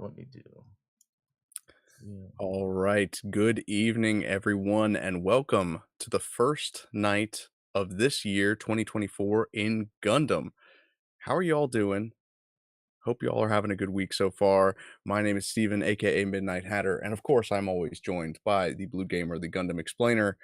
let me do. Yeah. All right. Good evening, everyone, and welcome to the first night of this year, 2024, in Gundam. How are you all doing? Hope you all are having a good week so far. My name is Steven, aka Midnight Hatter, and of course, I'm always joined by the Blue Gamer, the Gundam Explainer,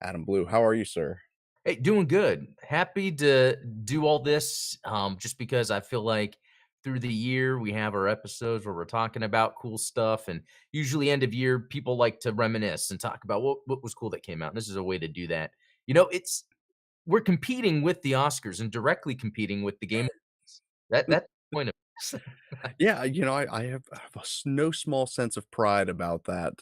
Adam Blue. How are you, sir? Hey, doing good. Happy to do all this, just because I feel like through the year we have our episodes where we're talking about cool stuff, and usually end of year people like to reminisce and talk about what was cool that came out. And this is a way to do that. It's we're competing with the Oscars and directly competing with the Game Awards. That's the point of this. Yeah, I have no small sense of pride about that.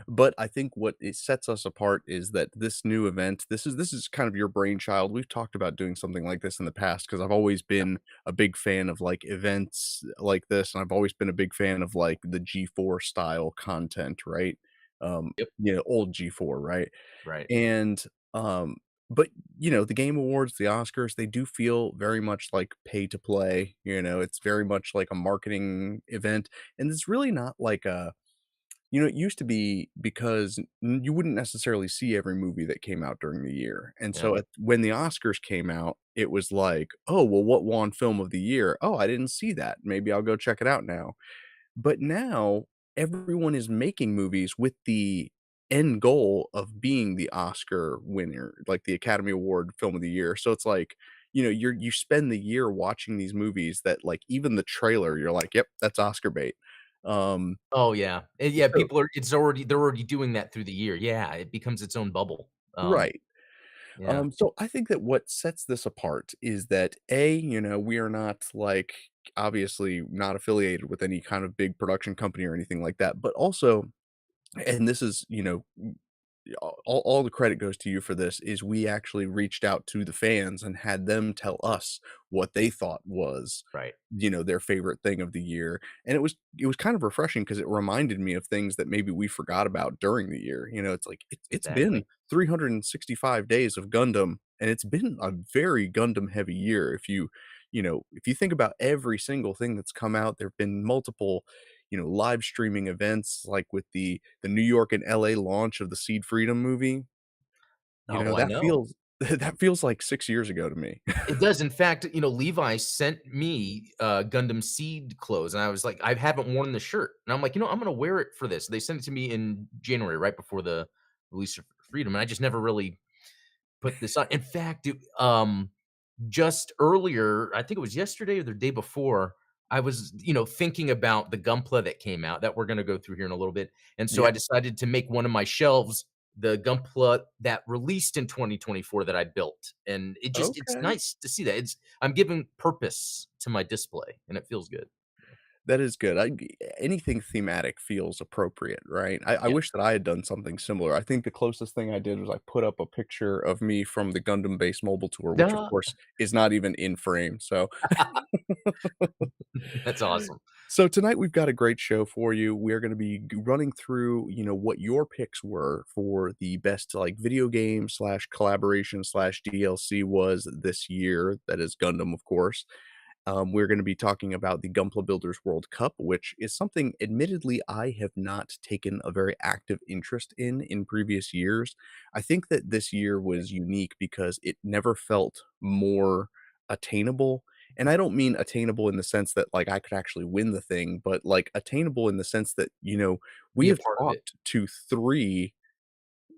But I think what it sets us apart is that this new event, this is kind of your brainchild. We've talked about doing something like this in the past because I've always been a big fan of like events like this, and I've always been a big fan of like the G4 style content, right? Yep. Old G4, right? Right. And, um, but, the Game Awards, the Oscars, they do feel very much like pay to play, it's very much like a marketing event, and it's really not like it used to be because you wouldn't necessarily see every movie that came out during the year, and Yeah. so when the Oscars came out, it was like, "Oh, well, what won film of the year? Oh, I didn't see that. Maybe I'll go check it out now." But now everyone is making movies with the end goal of being the Oscar winner, like the Academy Award Film of the Year. So it's like, you spend the year watching these movies that like even the trailer, you're like, "Yep, that's Oscar bait." Um, Oh yeah. And yeah, so people are they're already doing that through the year. Yeah, it becomes its own bubble. right. Yeah. So I think that what sets this apart is that A, we are not like obviously not affiliated with any kind of big production company or anything like that, but also and this is, all the credit goes to you for this, is we actually reached out to the fans and had them tell us what they thought was, Right. their favorite thing of the year, and it was kind of refreshing because it reminded me of things that maybe we forgot about during the year. It's like it's been Exactly. 365 days of Gundam, and it's been a very Gundam heavy year. If you think about every single thing that's come out, there've been multiple live streaming events like with the New York and LA launch of the Seed Freedom movie. Oh, I That know. feels that feels like 6 years ago to me. It does. In fact, Levi sent me, Gundam Seed clothes, and I was like, I haven't worn the shirt, and I'm like, I'm gonna wear it for this. They sent it to me in January, right before the release of Freedom, and I just never really put this on. In fact, just earlier, I think it was yesterday or the day before, I was, thinking about the Gunpla that came out that we're gonna go through here in a little bit, and so Yeah, I decided to make one of my shelves the Gunpla that released in 2024 that I built, and it's okay. nice to see that. I'm giving purpose to my display, and it feels good. That is good. Anything thematic feels appropriate, right? I Yeah. wish that I had done something similar. I think the closest thing I did was I put up a picture of me from the Gundam Base Mobile Tour, which, of Yeah. course, is not even in frame, so That's awesome. So tonight we've got a great show for you. We're going to be running through, what your picks were for the best like video game slash collaboration slash DLC was this year. That is Gundam, of course. We're going to be talking about the Gunpla Builders World Cup, which is something, admittedly, I have not taken a very active interest in previous years. I think that this year was unique because it never felt more attainable. And I don't mean attainable in the sense that like I could actually win the thing, but like attainable in the sense that, we Be a have part of it. talked to three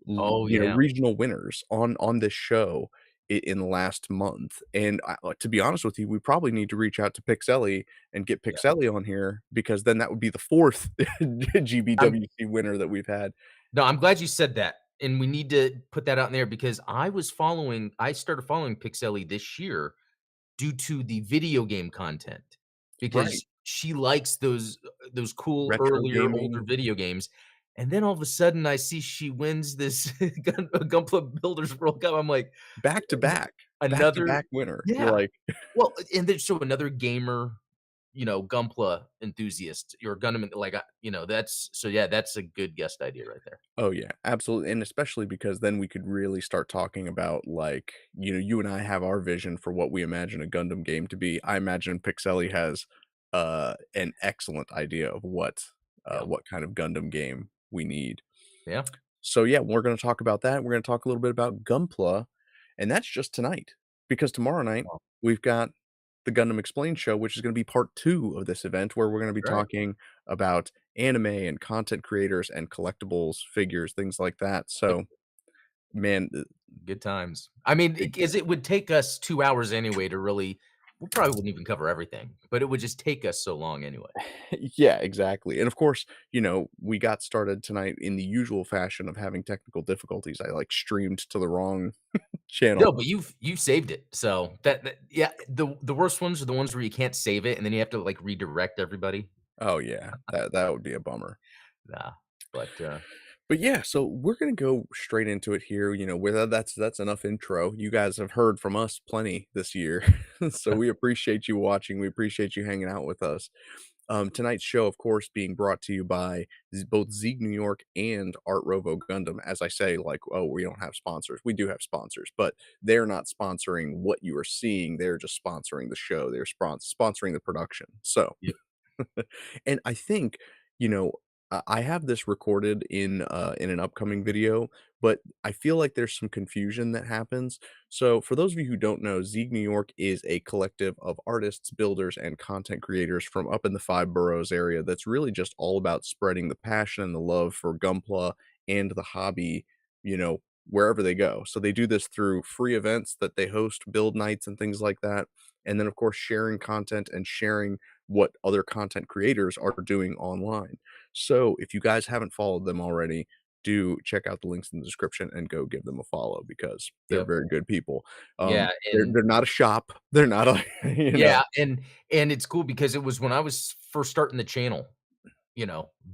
Oh, yeah. regional winners on this show in the last month, and to be honest with you, we probably need to reach out to Pixeli and get Yeah. Pixeli on here because then that would be the 4th I'm GBWC winner that we've had. No, I'm glad you said that, and we need to put that out in there because I started following Pixeli this year due to the video game content, Right. because she likes those cool Retro earlier, older gaming, video games, and then all of a sudden, I see she wins this Gunpla Builders World Cup. I'm like, back to back, back to another back winner. You're yeah. like, Well, and then so another gamer, Gunpla enthusiast or Gundam, like, that's so yeah, that's a good guest idea right there. oh, yeah, absolutely, and especially because then we could really start talking about, like, you and I have our vision for what we imagine a Gundam game to be. I imagine Pixeli has an excellent idea of Yeah. what kind of Gundam game we need. Yeah. So, yeah, we're gonna talk about that. We're gonna talk a little bit about Gunpla, and that's just tonight, because tomorrow night, Oh, we've got the Gundam Explained show, which is gonna be part 2 of this event, where we're gonna be that's right. talking about anime and content creators and collectibles, figures, things like that. Yep. So, man, Good times. I mean, big 'cause it would take us 2 hours anyway to really we probably wouldn't even cover everything, but it would just take us so long anyway. Yeah, exactly, and of course, we got started tonight in the usual fashion of having technical difficulties. I, like, streamed to the wrong No, channel. but you've saved it, so that yeah, the worst ones are the ones where you can't save it, and then you have to, like, redirect everybody. Oh, yeah, that would be a bummer. Nah, but, But yeah, so we're gonna go straight into it here. Where that's enough intro. You guys have heard from us plenty this year, so we appreciate you watching. We appreciate you hanging out with us. Tonight's show, of course, being brought to you by both Zeeg New York and Art Rovo Gundam. As I say, like, oh, we don't have sponsors. We do have sponsors, but they're not sponsoring what you are seeing. They're just sponsoring the show. They're sponsoring the production. So yep, and I think, you know, I have this recorded in an upcoming video, but I feel like there's some confusion that happens. So for those of you who don't know, Zeeg New York is a collective of artists, builders, and content creators from up in the Five Boroughs area that's really just all about spreading the passion and the love for Gunpla and the hobby, wherever they go. So they do this through free events that they host, build nights and things like that. And then, of course, sharing content and sharing what other content creators are doing online. So if you guys haven't followed them already, do check out the links in the description and go give them a follow because they're yep. very good people. Yeah, They're not a shop. They're not a yeah, and it's cool because it was when I was first starting the channel,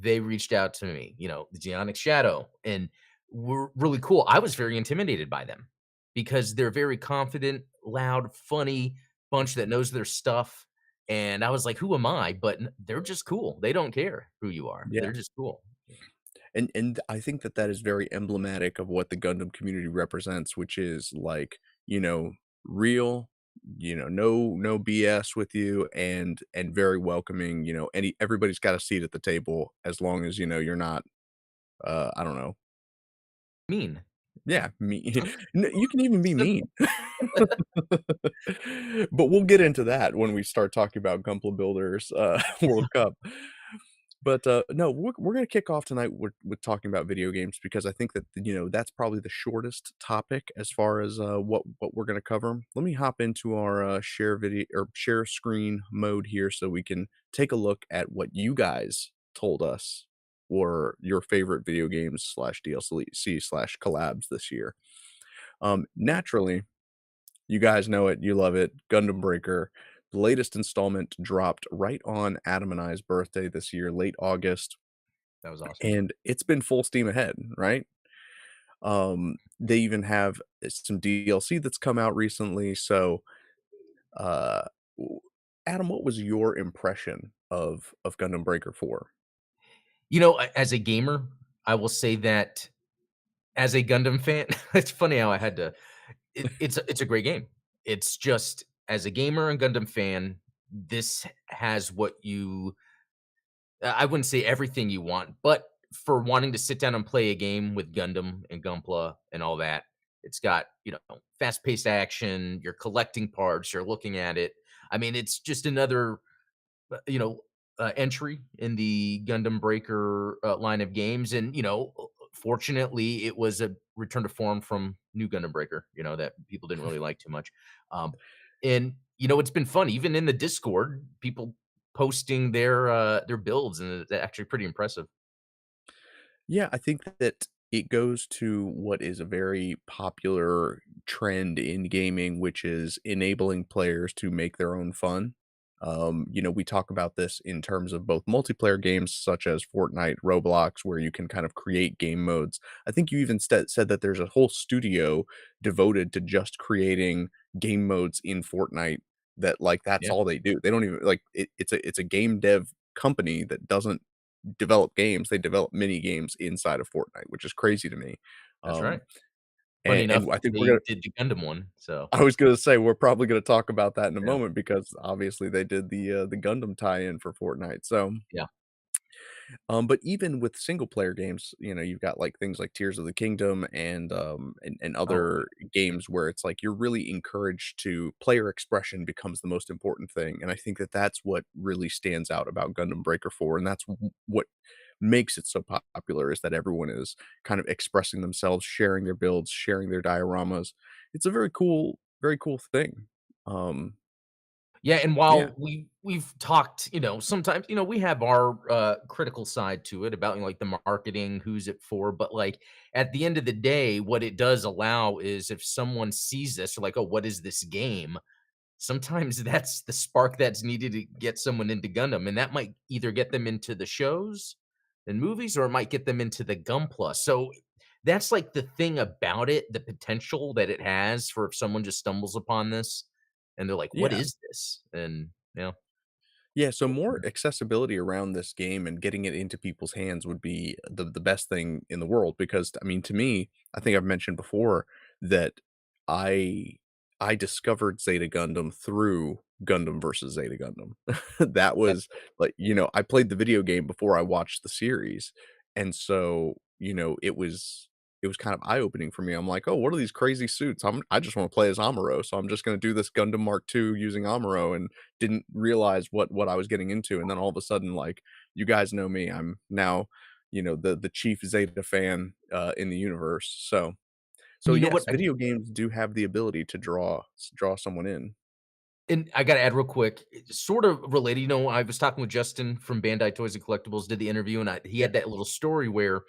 they reached out to me, the Geonic Shadow, and were really cool. I was very intimidated by them because they're very confident, loud, funny bunch that knows their stuff. And I was like, who am I? But they're just cool. They don't care who you are. yeah. They're just cool. And I think that that is very emblematic of what the Gundam community represents, which is like, real, no BS with you and very welcoming, everybody's got a seat at the table as long as, you're not I don't know. Mean. Yeah, me you can even be mean. But we'll get into that when we start talking about Gunpla Builders, World Cup. But, no, we're gonna kick off tonight with talking about video games because I think that, that's probably the shortest topic as far as, what we're gonna cover. Let me hop into our, share video or share screen mode here so we can take a look at what you guys told us were your favorite video games slash DLC slash collabs this year. Naturally, you guys know it, you love it, Gundam Breaker. The latest installment dropped right on Adam and I's birthday this year, late August, That was awesome. and it's been full steam ahead, right? They even have some DLC that's come out recently. So, uh, w- Adam, what was your impression of Gundam Breaker 4? As a gamer, I will say that as a Gundam fan, it's funny how I had to it's a great game. It's just as a gamer and Gundam fan, this has what I wouldn't say everything you want, but for wanting to sit down and play a game with Gundam and Gunpla and all that, it's got, fast-paced action, you're collecting parts, you're looking at it. I mean, it's just another entry in the Gundam Breaker line of games. And, fortunately, it was a return to form from New Gundam Breaker, that people didn't really like too much. Um, and, it's been fun, even in the Discord, people posting their builds, and it's actually pretty impressive. Yeah, I think that it goes to what is a very popular trend in gaming, which is enabling players to make their own fun. We talk about this in terms of both multiplayer games such as Fortnite, Roblox, where you can kind of create game modes. I think you even said that there's a whole studio devoted to just creating game modes in Fortnite that like that's Yeah, all they do. They don't even like it's a game dev company that doesn't develop games, they develop mini games inside of Fortnite, which is crazy to me. that's Um, right. Funny enough, and I think we're they gonna did the Gundam one, so I was gonna say, we're probably gonna talk about that in a yeah, moment because obviously they did the Gundam tie-in for Fortnite, so yeah. but even with single player games, you've got, like, things like Tears of the Kingdom and Oh, other games where it's like you're really encouraged to player expression becomes the most important thing, and I think that that's what really stands out about Gundam Breaker 4, and that's what makes it so popular is that everyone is kind of expressing themselves, sharing their builds, sharing their dioramas. It's a very cool thing. Um, yeah, and yeah, while we've talked, sometimes, we have our, critical side to it about, like, the marketing, who's it for, but, like, at the end of the day, what it does allow is if someone sees this, they're like, "Oh, what is this game?" Sometimes that's the spark that's needed to get someone into Gundam, and that might either get them into the shows and movies, or it might get them into the Gunpla. So that's like the thing about it, the potential that it has for if someone just stumbles upon this and they're like, "What yeah. is this?" And Yeah, so more accessibility around this game and getting it into people's hands would be the best thing in the world because I mean to me, I think I've mentioned before that I I discovered Zeta Gundam through Gundam versus Zeta Gundam. That was like, I played the video game before I watched the series. And so, it was kind of eye-opening for me. I'm like, "Oh, what are these crazy suits? I just want to play as Amuro, so I'm just going to do this Gundam Mark II using Amuro." And didn't realize what I was getting into, and then all of a sudden, like, you guys know me, I'm now, the chief Zeta fan, in the universe, so you know what? yes, video games do have the ability to draw someone in. And I gotta add real quick, it's sort of related. I was talking with Justin from Bandai Toys and Collectibles, did the interview, and he Yeah, had that little story where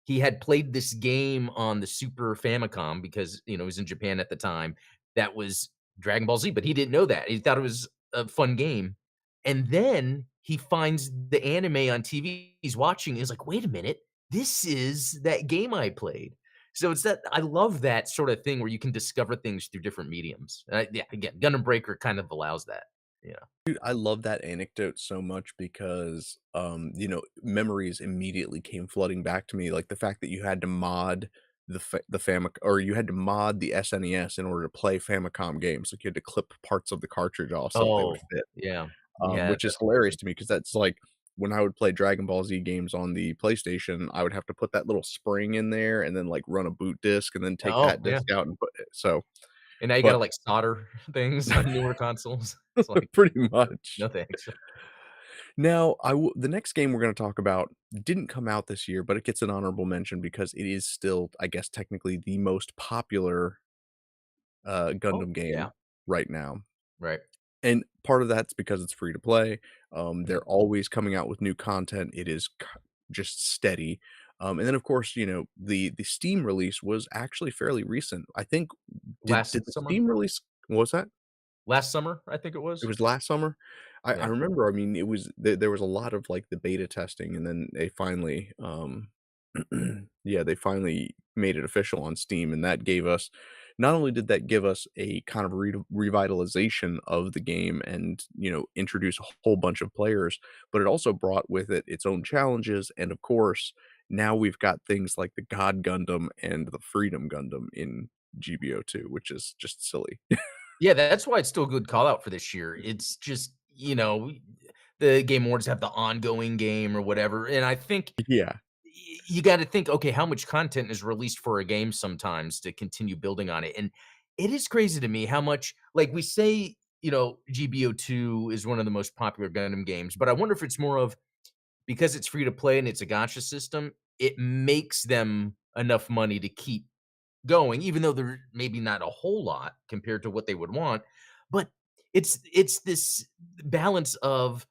he had played this game on the Super Famicom because, he was in Japan at the time, that was Dragon Ball Z, but he didn't know that. He thought it was a fun game, and then he finds the anime on TV he's watching, and he's like, "Wait a minute, this is that game I played." So it's that I love that sort of thing where you can discover things through different mediums. Yeah, again, Gundam Breaker kind of allows that. Yeah. dude, I love that anecdote so much because, memories immediately came flooding back to me, like, the fact that you had to mod the Famic or you had to mod the SNES in order to play Famicom games, like, you had to clip parts of the cartridge off so that they would Oh, fit. yeah. Yeah, Which is hilarious to me because that's like when I would play Dragon Ball Z games on the PlayStation, I would have to put that little spring in there and then, like, run a boot disk and then take oh, that yeah. disk out and put it And now you gotta, but like, solder things on newer consoles. It's like, pretty much. no thanks. Now, the next game we're gonna talk about didn't come out this year, but it gets an honorable mention because it is still, I guess, technically the most popular, Oh, Gundam yeah, game right now. right. And part of that's because it's free to play. Mhm. They're always coming out with new content. It is just steady. And then of course, the Steam release was actually fairly recent. I think did Last the summer? Steam release what was that? Last summer, I think it It was. was last summer? I Yeah. remember, I mean, it was there was a lot of, like, the beta testing, and then they finally, yeah, they finally made it official on Steam, and that gave us not only did that give us a kind of revitalization of the game and, introduce a whole bunch of players, but it also brought with it its own challenges, and of course, now we've got things like the God Gundam and the Freedom Gundam in GBO2, which is just silly. Yeah, that's why it's still a good call out for this year. It's just, the Game Awards have the ongoing game or whatever, and I think Yeah, you gotta think, okay, how much content is released for a game sometimes to continue building on it, and it is crazy to me how much like, we say, GBO2 is one of the most popular Gundam games, but I wonder if it's more of because it's free to play and it's a gacha system, it makes them enough money to keep going, even though they're maybe not a whole lot compared to what they would want. But it's this balance of,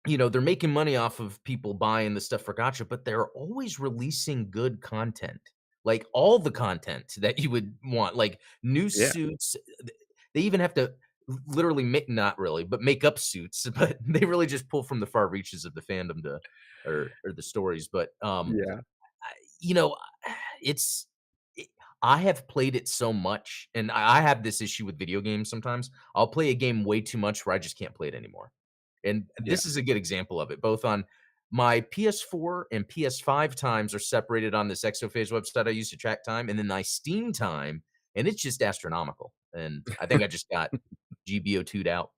they're making money off of people buying the stuff for gotcha, but they're always releasing good content. Like all the content that you would want, like new yeah, suits. They even have to literally make not really, but make up suits, but they really just pull from the far reaches of the fandom to or the stories. But yeah. I you know, it's it I have played it so much, and I have this issue with video games sometimes. I'll play a game way too much where I just can't play it anymore. And Yeah, this is a good example of it, both on My PS4 and PS5 times are separated on this Exophase website I use to track time, and then my Steam time, and it's just astronomical. And I think I just got GBO2'd out.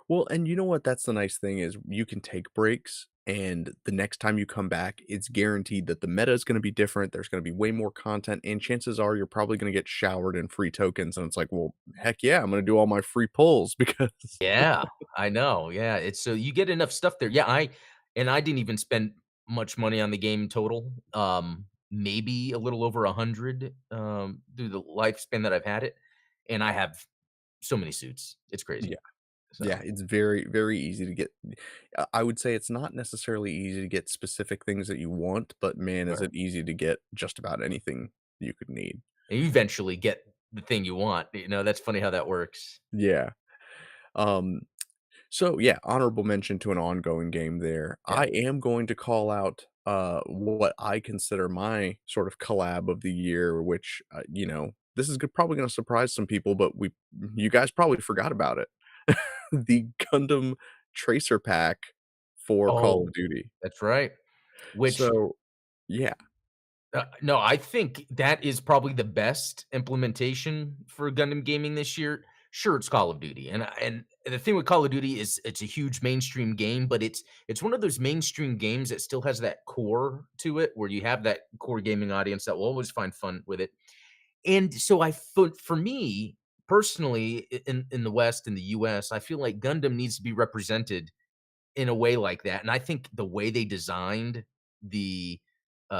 Well, and you know what? That's the nice thing is you can take breaks, and the next time you come back, it's guaranteed that the meta is gonna be different, there's gonna be way more content, and chances are you're probably gonna get showered in free tokens, and it's like, "Well, heck yeah, I'm gonna do all my free pulls," because Yeah, I know. Yeah, it's so you get enough stuff there. Yeah, I didn't even spend much money on the game total. Maybe a little over 100 through the lifespan that I've had it, and I have so many suits. It's Yeah. crazy. Yeah, So, it's very, very easy to get I would say it's not necessarily easy to get specific things that you want, but man, is right. it easy to get just about anything you could need. And you eventually get the thing you want. That's funny how that works. Yeah. Um, so yeah, honorable mention to an ongoing game there. Yeah. I am going to call out, what I consider my sort of collab of the year, which, this is probably gonna surprise some people, but you guys probably forgot about it. The Gundam Tracer Pack for Call Oh, of Duty. that's right. Which So, yeah, no, I think that is probably the best implementation for Gundam gaming this year. Sure, it's Call of Duty, and the thing with Call of Duty is it's a huge mainstream game, but it's one of those mainstream games that still has that core to it, where you have that core gaming audience that will always find fun with it. And so I thought for me personally, in the West, in the US, I feel like Gundam needs to be represented in a way like that, and I think the way they designed the,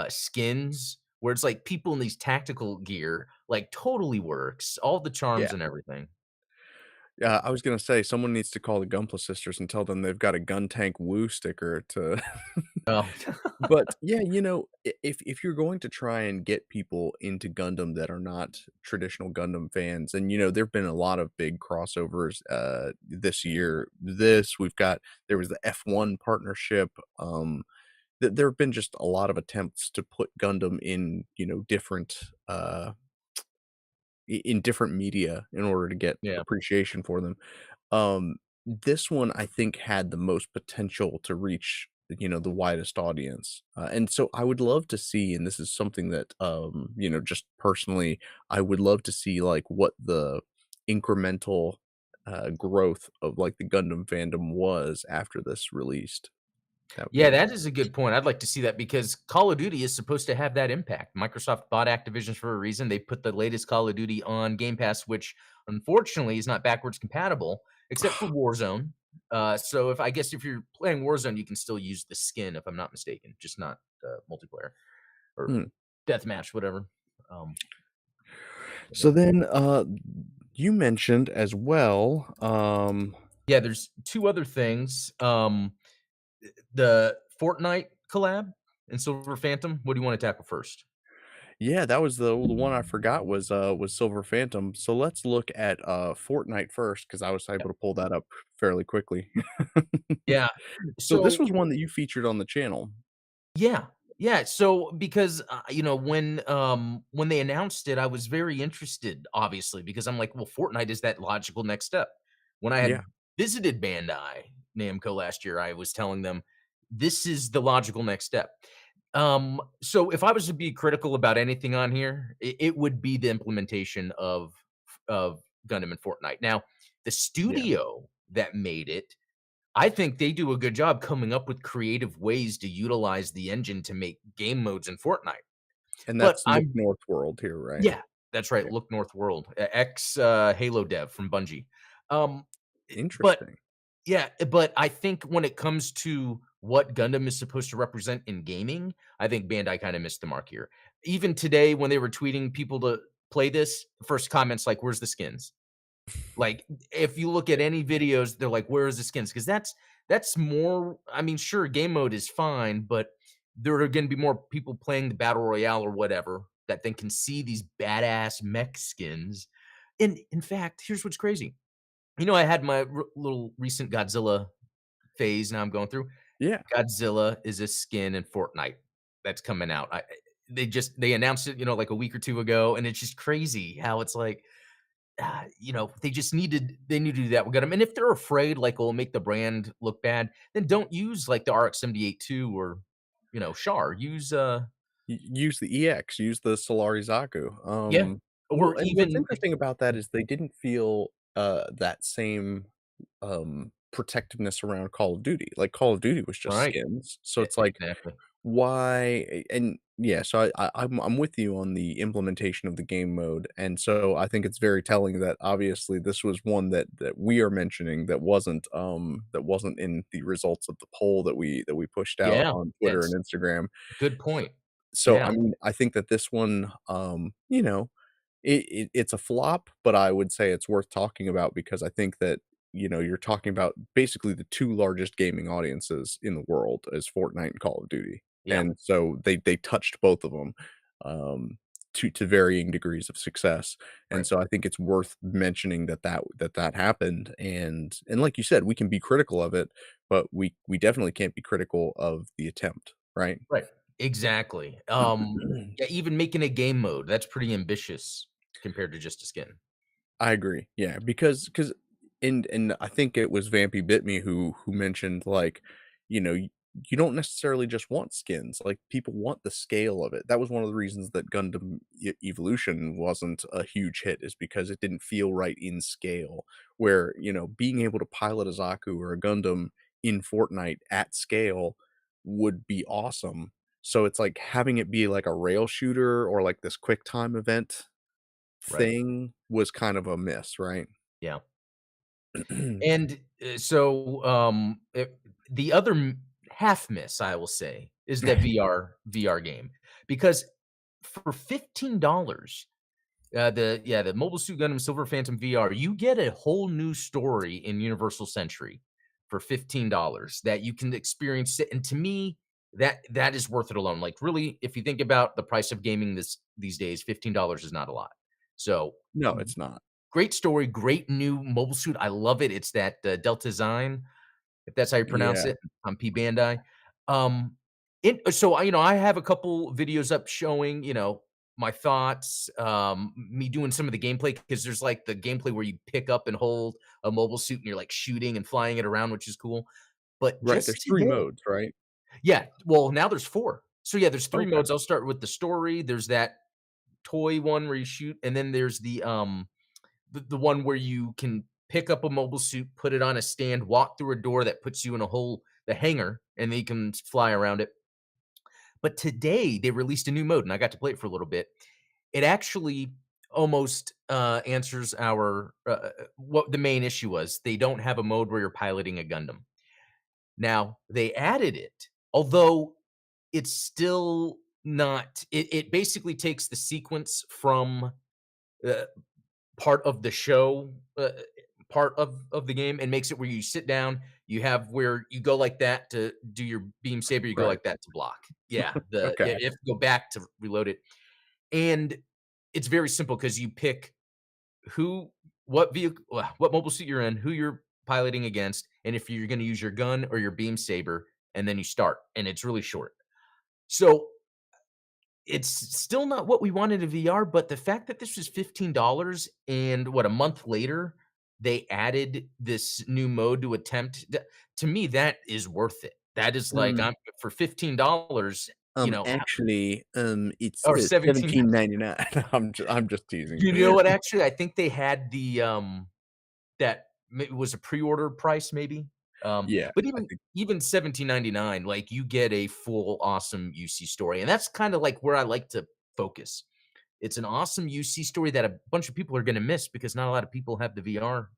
skins, where it's like people in these tactical gear, like, totally works, all the yeah. charms and everything. I was gonna say someone needs to call the Gunpla sisters and tell them they've got a Gun Tank Woo sticker to Oh, but, yeah, if you're going to try and get people into Gundam that are not traditional Gundam fans, and, there've been a lot of big crossovers, this year. There was the F1 partnership, there have been just a lot of attempts to put Gundam in, different, in different media in order to get yeah. appreciation for them. This one I think had the most potential to reach, the widest audience. And so I would love to see, and this is something that, just personally, I would love to see like what the incremental growth of like the Gundam fandom was after this released. That would be Yeah, that interesting. is a good point. I'd like to see that because Call of Duty is supposed to have that impact. Microsoft bought Activision for a reason. They put the latest Call of Duty on Game Pass, which unfortunately is not backwards compatible, except for Warzone. So if I guess if you're playing Warzone, you can still use the skin, if I'm not mistaken, just not multiplayer or Hmm. deathmatch, whatever. Um, So yeah, then, you mentioned as well, yeah. There's two other things. The Fortnite collab and Silver Phantom. What do you want to tackle first? yeah, that was the one I forgot was Silver Phantom. So let's look at, Fortnite first because I was able to pull that up fairly quickly. Yeah. So this So was one that you featured on the channel. yeah. Yeah, so because, when they announced it, I was very interested, obviously, because I'm like, "Well, Fortnite is that logical next step." When I Yeah, had visited Bandai Namco last year, I was telling them, "This is the logical next step." So if I was to be critical about anything on here, it would be the implementation of Gundam and Fortnite. Now, the yeah, studio that made it I think they do a good job coming up with creative ways to utilize the engine to make game modes in Fortnite. and But that's Look I'm North World here, right? yeah, that's right, Yeah, Look North World, ex, Halo dev from Bungie. Um, but interesting. yeah, but I think when it comes to what Gundam is supposed to represent in gaming, I think Bandai kinda missed the mark here. Even today, when they were tweeting people to play this, first comments like, "Where's the skins?" Like, if you look at any videos, they're like, "Where is the skins?" Because that's more I mean, sure, game mode is fine, but there are gonna be more people playing the battle royale or whatever that then can see these badass mech skins. And in fact, here's what's crazy. I had my little recent Godzilla phase now I'm going through. Yeah. Godzilla is a skin in Fortnite that's coming out. They announced it, like a week or 2 ago, and it's just crazy how it's like they just need to do that with Gundam, and if they're afraid, like, it'll make the brand look bad, then don't use, like, the RX-78-2 or, Char. Use, Use the EX, use the Solarizaku. yeah, Well, or and what's even interesting about that is they didn't feel, that same, protectiveness around Call of Duty. Like, Call of Duty was just right. skins, so E it's like, exactly. why and yeah, so I'm with you on the implementation of the game mode, and so I think it's very telling that obviously this was one that we are mentioning that wasn't in the results of the poll that we pushed out Yeah, on Twitter and that's Instagram. good point. So, I Yeah, mean, I think that this one, it's a flop, but I would say it's worth talking about because I think that, you're talking about basically the 2 largest gaming audiences in the world as Fortnite and Call of Duty, yeah, and so they touched both of them, to varying degrees of success, and right, so I think it's worth mentioning that happened, and like you said, we can be critical of it, but we definitely can't be critical of the attempt, right? right. Exactly. Yeah, even making a game mode, that's pretty ambitious compared to just a skin. I agree. Yeah, because and I think it was Vampy Bit Me who mentioned like, you don't necessarily just want skins. Like people want the scale of it. That was one of the reasons that Gundam Evolution wasn't a huge hit is because it didn't feel right in scale. Where, being able to pilot a Zaku or a Gundam in Fortnite at scale would be awesome. So it's like having it be like a rail shooter or like this quick time event Right. thing was kind of a miss, right? Yeah. And, the other half miss, I will say, is the VR game, because for $15, the Mobile Suit Gundam Silver Phantom VR, you get a whole new story in Universal Century for $15 that you can experience it, and to me, that is worth it alone. Like, really, if you think about the price of gaming these days, $15 is not a lot. So, No, it's not. great story, great new mobile suit. I love it. It's that, Delta Zine, if that's how you pronounce Yeah. it, on P Bandai. Um, so I have a couple videos up showing, my thoughts, me doing some of the gameplay because there's, like, the gameplay where you pick up and hold a mobile suit and you're, like, shooting and flying it around, which is cool. But Right, just there's 3 today, modes, right? yeah, well, now there's 4. So, yeah, there's 3 Okay. modes. I'll start with the story. There's that toy one where you shoot, and then there's the one where you can pick up a mobile suit, put it on a stand, walk through a door that puts you in the hangar, and then you can fly around it. But today they released a new mode, and I got to play it for a little bit. It actually almost answers our what the main issue was. They don't have a mode where you're piloting a Gundam. Now they added it, although it's still not. It basically takes the sequence from uh, part of the show, part of the game, and makes it where you sit down, you have where you go like that to do your beam saber, you go Right. like that to block. Yeah, Okay. you have to go back to reload it, and it's very simple because you pick who what mobile suit you're in, who you're piloting against, and if you're gonna use your gun or your beam saber, and then you start, and it's really short. So it's still not what we wanted in VR, but the fact that this was $15 and a month later, they added this new mode to attempt to me, that is worth it. That is like, Um, I'm for $15, how actually, it's, or 17. 17.99. I'm just teasing. You know what, actually, I think they had that was a pre-order price maybe, Yeah, but I even think even 17.99, like, you get a full awesome UC story, and that's kinda like where I like to focus. It's an awesome UC story that a bunch of people are gonna miss because not a lot of people have the VR,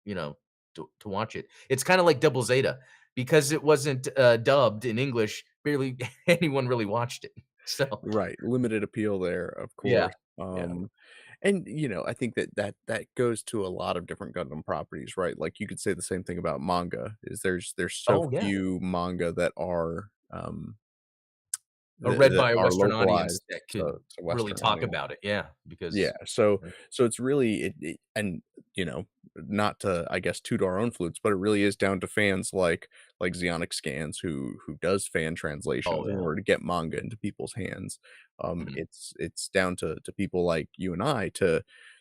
you know, to watch it. It's kinda like Double Zeta. Because it wasn't, dubbed in English, barely anyone really watched it. So, right, limited appeal there, of yeah, course, yeah. and, I think that goes to a lot of different Gundam properties, right? Like, you could say the same thing about manga, is there's so Oh, yeah. few manga Read that by a are Western audience localized that could to really Western talk audience. about it, yeah, Yeah, because so it's really and, not to, I guess, toot our own flutes, but it really is down to fans like Xeonic Scans who does fan oh, translations in yeah. order to get manga into people's hands. Mhm. It's down to people like you and I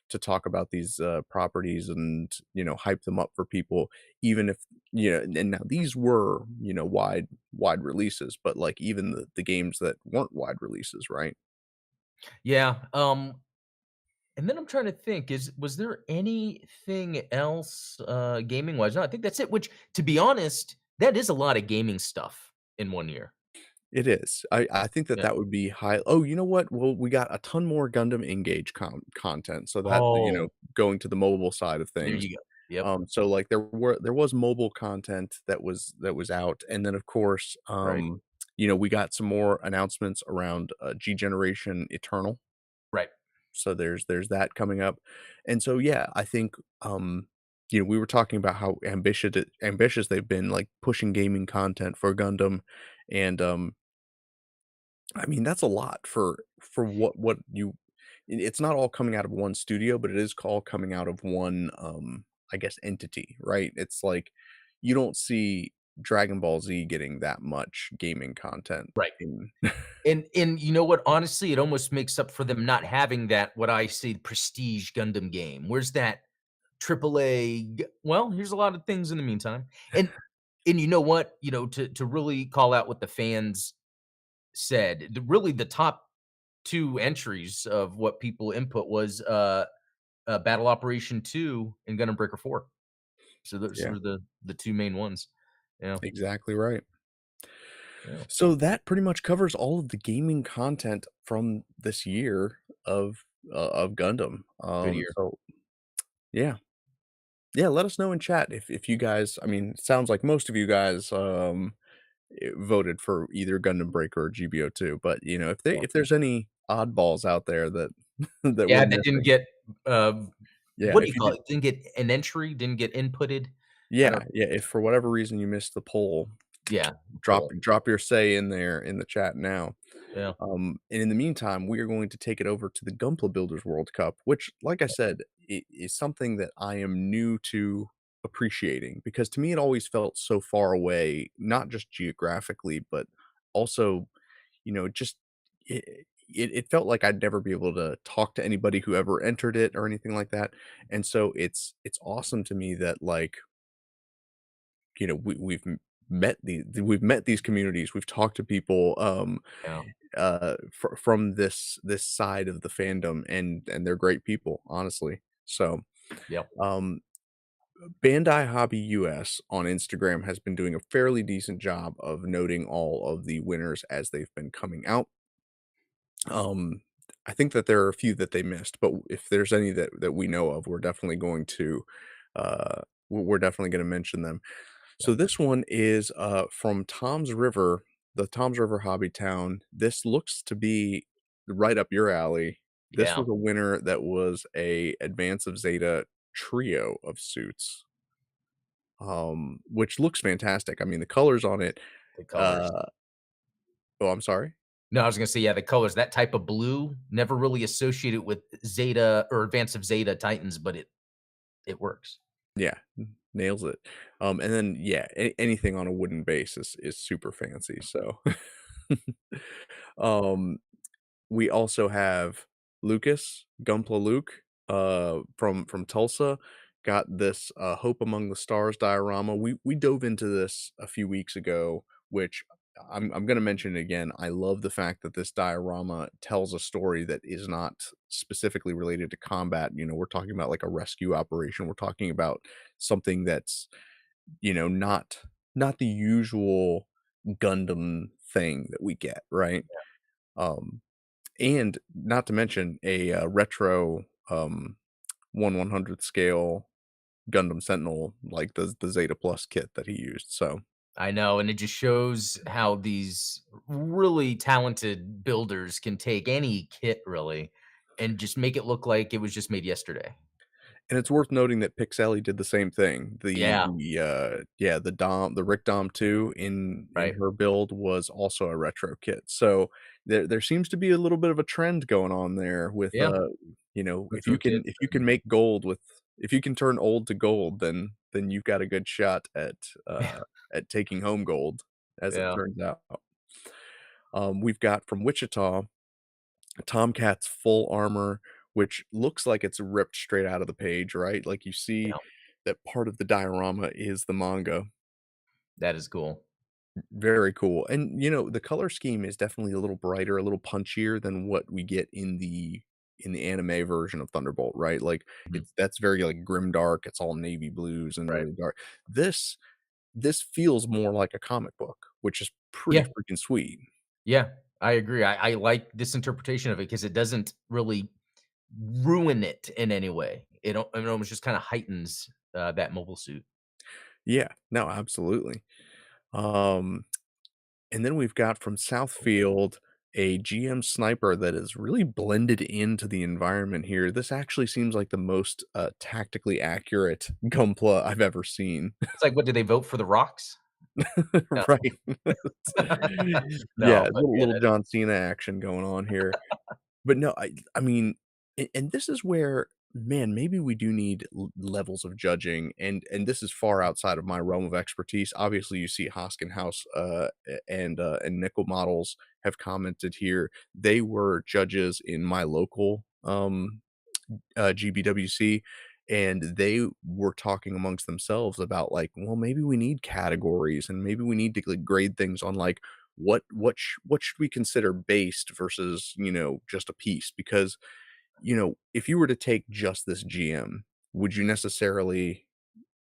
to talk about these, properties and, hype them up for people, even if and now these were, wide releases, but, like, even the games that weren't wide releases, right? Yeah, and then I'm trying to think, was there anything else, gaming-wise? No, I think that's it, which, to be honest, that is a lot of gaming stuff in 1 year. It is. I think that Yeah. that would be high. Oh, you know what? Well, we got a ton more Gundam Engage content, so that, Oh, going to the mobile side of there things. you go. Yep, So, like, there was mobile content that was out, and then, of course, right, we got some more announcements around, G Generation Eternal. right, So there's that coming up. And so, yeah, I think, we were talking about how ambitious they've been, like, pushing gaming content for Gundam, and, I mean, that's a lot for what you it's not all coming out of one studio, but it is all coming out of one, I guess, entity, right? It's like, you don't see Dragon Ball Z getting that much gaming content right. in And you know what? Honestly, it almost makes up for them not having that, what I say, prestige Gundam game. Where's that AAA well, here's a lot of things in the meantime. And you know what? To really call out what the fans said, really the top 2 entries of what people input was, Battle Operation 2 and Gundam Breaker 4. So those Yeah, were the 2 main ones. Yeah, exactly right. yeah. So that pretty much covers all of the gaming content from this year of Gundam. Good year. So yeah. Yeah, let us know in chat if you guys, I mean, it sounds like most of you guys, voted for either Gundam Breaker or GBO2, but, Yeah. if there's any oddballs out there that that we're Yeah, that didn't missing. get, Yeah, what do if you you call did it? Didn't get an entry, didn't get inputted. I yeah, don't yeah, if for whatever reason you missed the poll, yeah, drop poll. drop your say in there in the chat now. Yeah, And in the meantime, we are going to take it over to the Gunpla Builders World Cup, which, like I said, is something that I am new to appreciating, because to me it always felt so far away, not just geographically, but also, just it felt like I'd never be able to talk to anybody who ever entered it or anything like that. And so it's awesome to me that, like, we've met these communities, we've talked to people, yeah, from this side of the fandom, and they're great people, honestly. So, yep, um, Bandai Hobby US on Instagram has been doing a fairly decent job of noting all of the winners as they've been coming out. Um, I think that there are a few that they missed, but if there's any that we know of, we're definitely gonna mention them. yep, So this one is, from Tom's River, the Tom's River Hobby Town. This looks to be right up your alley. This yeah, was a winner that was a Advance of Zeta trio of suits, which looks fantastic. I mean, the colors on it, the colors. uh oh, I'm sorry? No, I was gonna say, yeah, the colors, that type of blue, never really associated with Zeta or Advance of Zeta Titans, but it works. Yeah, nails it. And then, yeah, anything on a wooden base is super fancy, so um we also have Lucas, Gunpla Luke, from Tulsa, got this, Hope Among the Stars diorama. We dove into this a few weeks ago, which I'm gonna mention it again. I love the fact that this diorama tells a story that is not specifically related to combat. We're talking about, like, a rescue operation. We're talking about something that's, not the usual Gundam thing that we get, right? Um and not to mention a, retro, 1/100th scale Gundam Sentinel, like the Zeta Plus kit that he used, so I know, and it just shows how these really talented builders can take any kit really and just make it look like it was just made yesterday. and it's worth noting that Pixeli did the same thing. Yeah, The Rick Dom 2 in right. her build was also a retro kit, so there seems to be a little bit of a trend going on there with, Yeah, if retro you can kits and make gold with if you can turn old to gold, then you've got a good shot at taking home gold, as it yeah, turns out. We've got from Wichita, Tomcat's full armor which looks like it's ripped straight out of the page, right? Like, you see Yeah, that part of the diorama is the manga. that is cool. Very cool, and, the color scheme is definitely a little brighter, a little punchier than what we get in the anime version of Thunderbolt, right? Like, Mhm. that's very, like, grim dark, it's all navy blues and Right. really dark. This this feels more like a comic book, which is pretty Yeah, freaking sweet. yeah, I agree. I like this interpretation of it because it doesn't really ruin it in any way. It almost just kinda heightens, that mobile suit. Yeah, no, absolutely. Um, and then we've got from Southfield a GM sniper that is really blended into the environment here. This actually seems like the most, tactically accurate Gunpla I've ever seen. It's like, what, did they vote for the rocks? No. Right. Yeah, No, but yeah, little that is John Cena action going on here. But no, I mean, and this is where, man, maybe we do need levels of judging, and this is far outside of my realm of expertise. Obviously, you see Hoskin House and Nickel Models have commented here. They were judges in my local GBWC, and they were talking amongst themselves about like, well, maybe we need categories, and maybe we need to like, grade things on like what should we consider based versus just a piece, because if you were to take just this GM, would you necessarily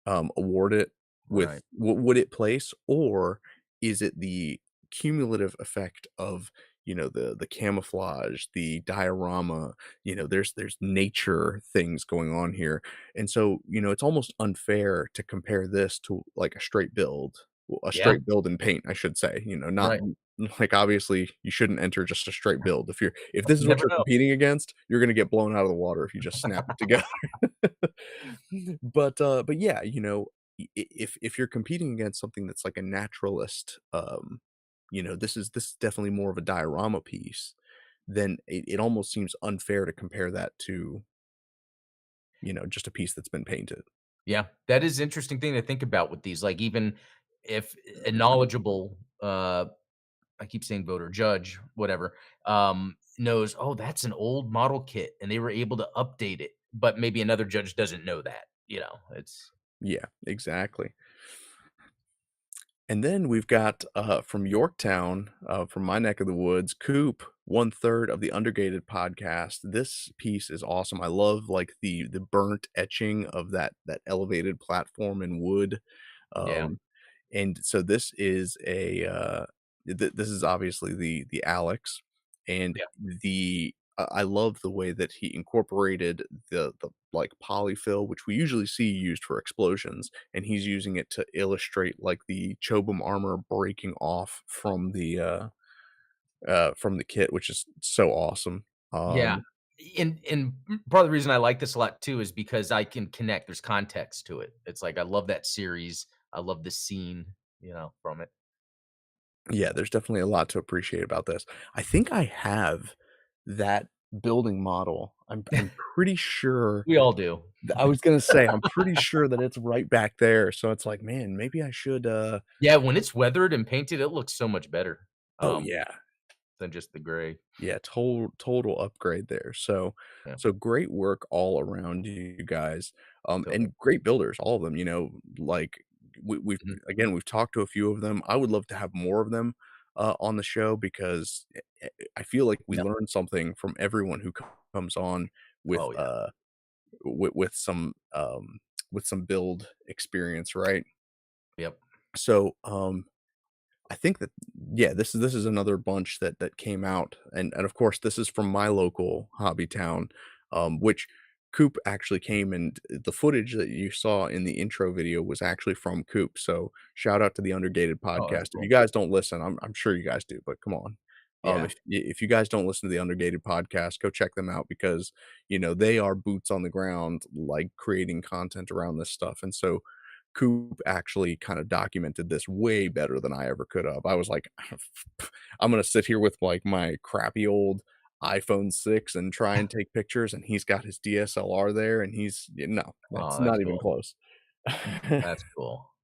award it with right, would it place, or is it the cumulative effect of, the camouflage, the diorama, there's nature things going on here. And so, it's almost unfair to compare this to like a straight build. Well, a yeah, straight build in paint, I should say, not right. like obviously you shouldn't enter just a straight build. If this is You what never you're know. competing against, you're gonna get blown out of the water if you just snap it together. But yeah, if you're competing against something that's like a naturalist, this is definitely more of a diorama piece, then it almost seems unfair to compare that to, just a piece that's been painted. Yeah, that is interesting thing to think about with these, like, even if a knowledgeable, I keep saying voter, judge, whatever, knows, "Oh, that's an old model kit, and they were able to update it," but maybe another judge doesn't know that, it's Yeah, exactly. And then we've got, from Yorktown, from my neck of the woods, Coop, 1/3 of the Undergated podcast. This piece is awesome. I love, like, the burnt etching of that elevated platform in wood. yeah, Um, and so this is this is obviously the Alex, and yeah, I love the way that he incorporated like, polyfill, which we usually see used for explosions, and he's using it to illustrate, like, the Chobham armor breaking off from the kit, which is so awesome. yeah, and part of the reason I like this a lot too is because I can connect, there's context to it. It's like, I love that series, I love the scene, from it. Yeah, there's definitely a lot to appreciate about this. I think I have that building model. I'm pretty sure We all do. I was gonna say, I'm pretty sure that it's right back there, so it's like, man, maybe I should, Yeah, when it's weathered and painted, it looks so much better, oh, um, yeah. than just the gray. Yeah, total upgrade there. So Yeah, great work all around you guys, totally. and great builders, all of them, like, Mhm. we've talked to a few of them. I would love to have more of them, on the show because I feel like we Yeah. learn something from everyone who comes on with, Oh, yeah. with with some build experience, right? Yep. So, I think that, yeah, this is another bunch that came out, and of course, this is from my local hobby town, which Coop actually came, and the footage that you saw in the intro video was actually from Coop, so shout out to the Undergated Oh, that's podcast. If you cool. guys don't listen, I'm sure you guys do, but come on. Yeah. If you guys don't listen to the Undergated podcast, go check them out because, they are boots on the ground, like, creating content around this stuff, and so Coop actually kind of documented this way better than I ever could have. I was like, I'm gonna sit here with like my crappy old iPhone 6 and try and take pictures, and he's got his DSLR there, and no, that's Oh, that's not even cool. close. That's cool.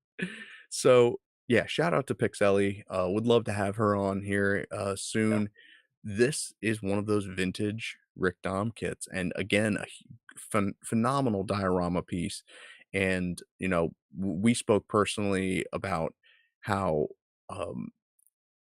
So yeah, shout out to Pixelly. Would love to have her on here Yeah. soon. This is one of those vintage Rick Dom kits, and again, a phenomenal diorama piece, and, we spoke personally about how, um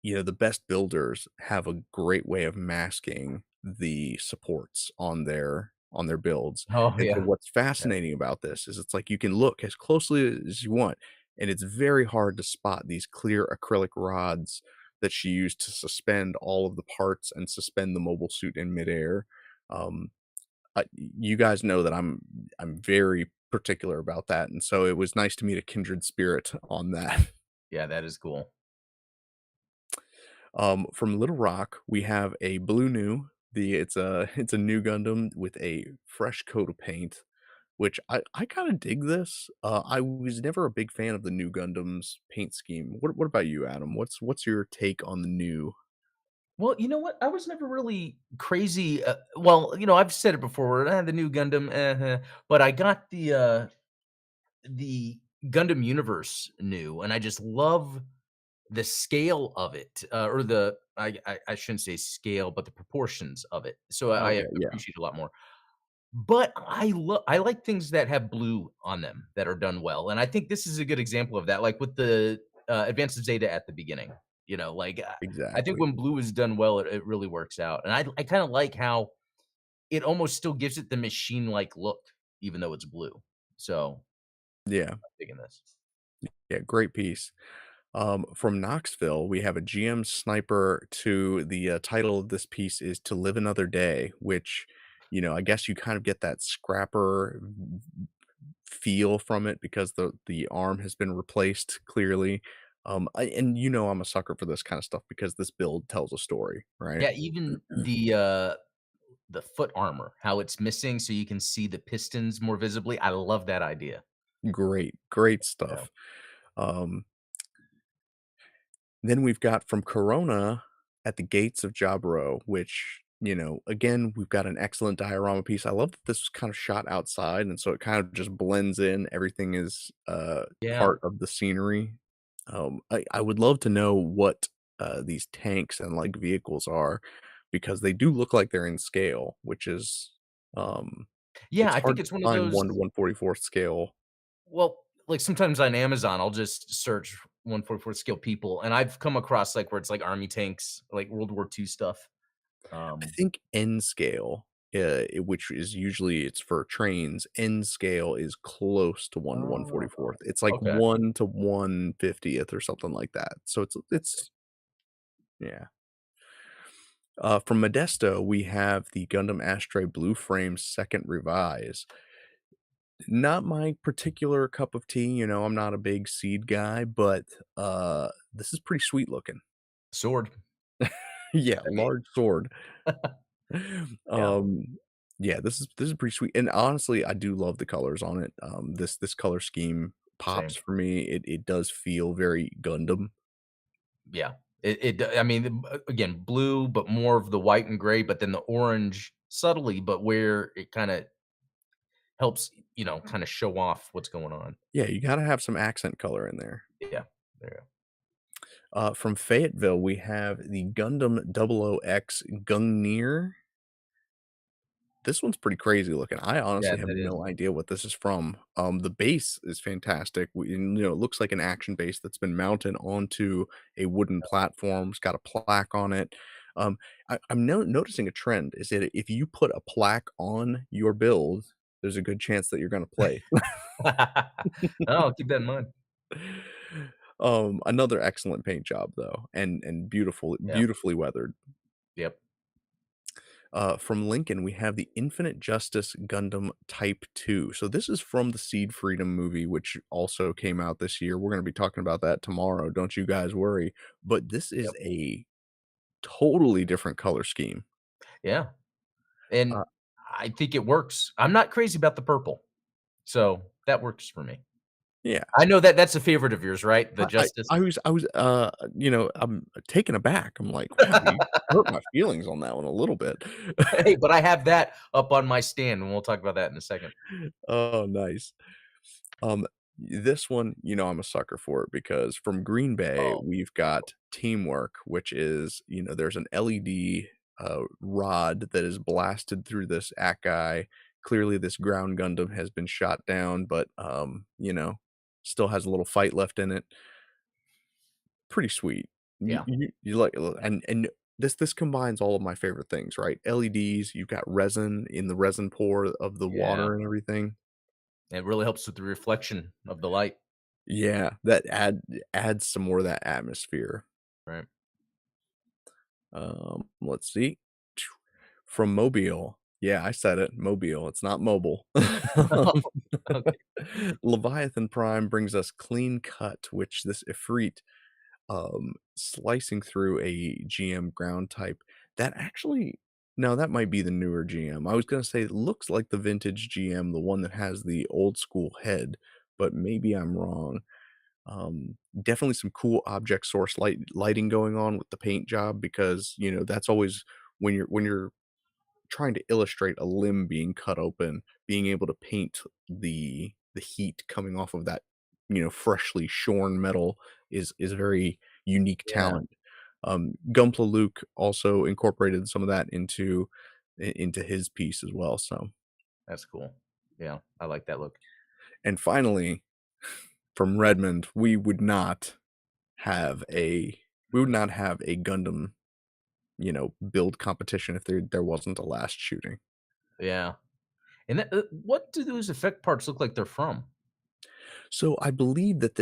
the best builders have a great way of masking the supports on their builds, Oh, and so yeah. what's Yeah. fascinating about this is it's like you can look as closely as you want, and it's very hard to spot these clear acrylic rods that she used to suspend all of the parts and suspend the mobile suit in midair. Um, you guys know that I'm very particular about that, and so it was nice to meet a kindred spirit on that. Yeah, that is cool. From Little Rock, we have a Blue New. It's a it's a new Gundam with a fresh coat of paint, which I kind of dig this. I was never a big fan of the new Gundam's paint scheme. What about you, Adam? What's your take on the new? Well, you know what? I was never really crazy, well, I've said it before, the new Gundam, but I got the Gundam Universe new, and I just love the scale of it, or I shouldn't say scale, but the proportions of it. So I Okay, yeah, appreciate it a lot more. But I like things that have blue on them that are done well, and I think this is a good example of that, like with the, Advanced Zeta at the beginning, like, I think exactly. when blue is done well, it really works out, and I kinda like how it almost still gives it the machine-like look, even though it's blue. So, Yeah, I'm digging this. yeah, great piece. From Knoxville, we have a GM Sniper to the title of this piece is To Live Another Day, which, I guess you kind of get that scrapper feel from it because the arm has been replaced clearly. And I'm a sucker for this kind of stuff because this build tells a story, right? Yeah, even the foot armor, how it's missing so you can see the pistons more visibly, I love that idea. Great Yeah. stuff. Um, Then we've got From Corona at the Gates of Jabro, which, again, we've got an excellent diorama piece. I love that this was kind of shot outside, and so it kind of just blends in. Everything is Yeah. part of the scenery. I would love to know what these tanks and like vehicles are because they do look like they're in scale, which is um, Yeah, it's I think hard to it's one of find those. 1 to 1/44th scale. Well, like, sometimes on Amazon, I'll just search 144 scale people, and I've come across, like, where it's, like, army tanks, like World War II stuff. I Um, think N scale, which is usually it's for trains, N scale is close to 1 to oh, 1/44th. It's like okay. 1 to 1/50th or something like that. So it's yeah. From Modesto, we have the Gundam Astray Blue Frame second revise. Not my particular cup of tea, I'm not a big seed guy, but this is pretty sweet looking. Sword, Yeah, I mean, large sword. yeah, Um, yeah, this is pretty sweet, and honestly, I do love the colors on it. This color scheme same. pops for me. It does feel very Gundam. Yeah. I mean, again, blue, but more of the white and gray, but then the orange subtly, but where it kinda helps, kinda show off what's going on. Yeah, you gotta have some accent color in there. Yeah. There you go. From Fayetteville, we have the Gundam 00X Gungnir. This one's pretty crazy looking. I Yeah, honestly have that is. no idea what this is from. The base is fantastic. It looks like an action base that's been mounted onto a wooden platform. It's got a plaque on it. Um, I'm noticing a trend is that if you put a plaque on your build, there's a good chance that you're going to play. I'll keep that in mind. Another excellent paint job though, and Yeah. beautifully weathered. Yep. From Lincoln, we have the Infinite Justice Gundam Type 2. So this is from the Seed Freedom movie, which also came out this year. We're going to be talking about that tomorrow. Don't you guys worry. But this Yep. is a totally different color scheme. Yeah. And Uh, I think it works. I'm not crazy about the purple, so that works for me. yeah. I know that that's a favorite of yours, right? The Justice? I'm taken aback. I'm like, wow, you hurt my feelings on that one a little bit. Hey, but I have that up on my stand, and we'll talk about that in a second. Oh, nice. This one, I'm a sucker for it because from Green Bay, Oh, we've got Teamwork, which is, there's an LED. rod that is blasted through this Akai. Clearly, this ground Gundam has been shot down, but, still has a little fight left in it. Pretty sweet. Yeah. You like and this combines all of my favorite things, right? LEDs, you've got resin in the resin pore of the Yeah. water and everything. It really helps with the reflection of the light, Yeah, that adds some more of that atmosphere. right? Let's see. From Mobile. Yeah, I said it, Mobile, it's not mobile. Um, Okay. Leviathan Prime brings us Clean Cut, which this Ifrit, slicing through a GM ground type, that actually no, that might be the newer GM. I was gonna say it looks like the vintage GM, the one that has the old school head, but maybe I'm wrong. Definitely some cool object source lighting going on with the paint job because, that's always when you're trying to illustrate a limb being cut open, being able to paint the heat coming off of that, freshly shorn metal is a very unique Yeah, talent. Gunpla Luke also incorporated some of that into his piece as well, so that's cool. Yeah, I like that look. and finally, from Redmond, have a we would not have a Gundam, build competition if there wasn't a last shooting. Yeah. And that what do those effect parts look like they're from? So I believe that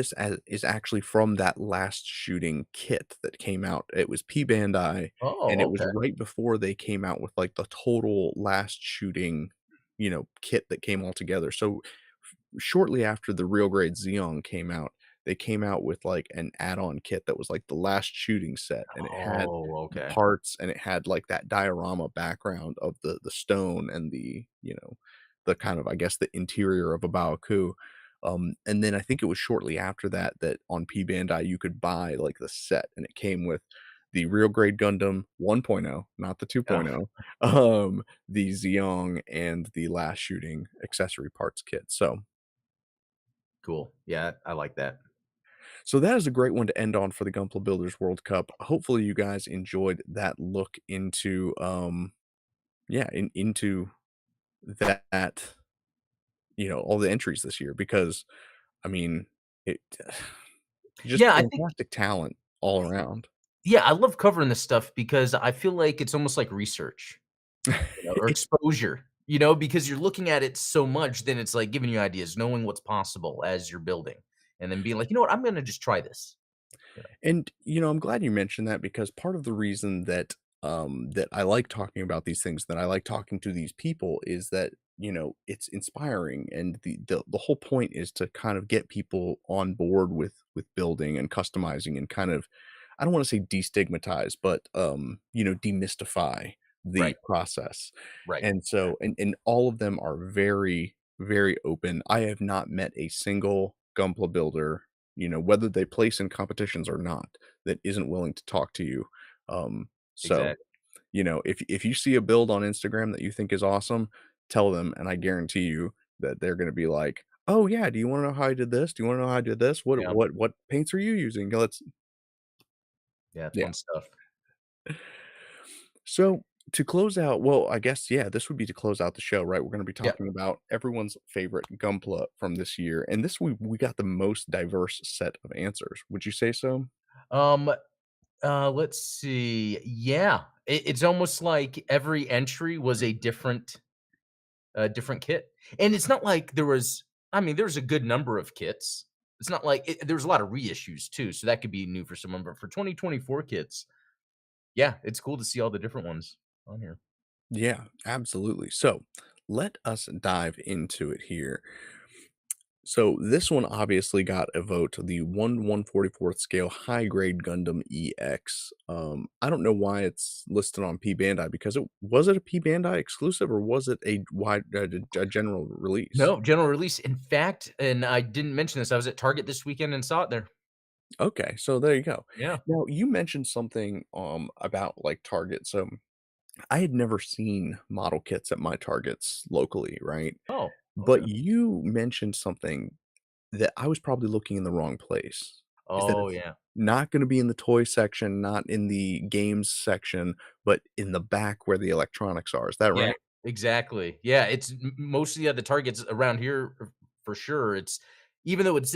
is actually from that last shooting kit that came out. It was P Bandai, and Oh, it was okay. right before they came out with like the total last shooting, kit that came all together. So shortly after the real grade Xeon came out, they came out with like an add-on kit that was like the last shooting set, and it had Oh, the okay. parts, and it had like that diorama background of the stone and the kind of, I guess, the interior of a Baoku. And then I think it was shortly after that that on P Bandai you could buy like the set, and it came with the real grade Gundam 1.0, not the Yeah, 2.0, the Xeon, and the last shooting accessory parts kit. cool. Yeah, I like that. So that is a great one to end on for the Gunpla Builders World Cup. Hopefully you guys enjoyed that look into yeah, into that, all the entries this year because I mean, it just Yeah, I think fantastic talent all around. yeah, I love covering this stuff because I feel like it's almost like research, or It exposure, because you're looking at it so much, then it's like giving you ideas, knowing what's possible as you're building, and then being like, "You know what? I'm gonna just try this." You know? And, I'm glad you mentioned that because part of the reason that I like talking about these things, that I like talking to these people is that, it's inspiring and the whole point is to kind of get people on board with building and customizing and kind of I don't want to say destigmatize, but demystify the Right, process. right. And so and all of them are very, very open. I have not met a single Gunpla builder, whether they place in competitions or not, that isn't willing to talk to you. So, Exactly. if you see a build on Instagram that you think is awesome, tell them, and I guarantee you that they're gonna be like, "Oh, yeah, do you wanna know how I did this? Do you wanna know how I did this? What Yeah, what paints are you using? Let's" yeah, Yeah. fun stuff. So, to close out well, I guess, yeah, this would be to close out the show, right? We're gonna be Yeah. talking about everyone's favorite Gunpla from this year, and this we got the most diverse set of answers. Would you say so? Um, let's see. Yeah, it's almost like every entry was a different kit, and it's not like there was. I mean, there's a good number of kits. It's not like there was a lot of reissues too, so that could be new for someone. But for 2024 kits, yeah, it's cool to see all the different ones on here. Yeah, absolutely. So let us dive into it here. So this one obviously got a vote, the 1/144th scale high grade Gundam EX. I don't know why it's listed on P Bandai because it a P Bandai exclusive or was it a a general release? No, general release. In fact, and I didn't mention this, I was at Target this weekend and saw it there. Okay, so there you go. Yeah. Now you mentioned something about like Target. So I had never seen model kits at my Targets locally, right? Oh, But okay. you mentioned something that I was probably looking in the wrong place. Is that Oh, yeah. Not gonna be in the toy section, not in the games section, but in the back where the electronics are. Is that Yeah, right? exactly. Yeah, it's most of the other Targets around here for sure. It's even though it's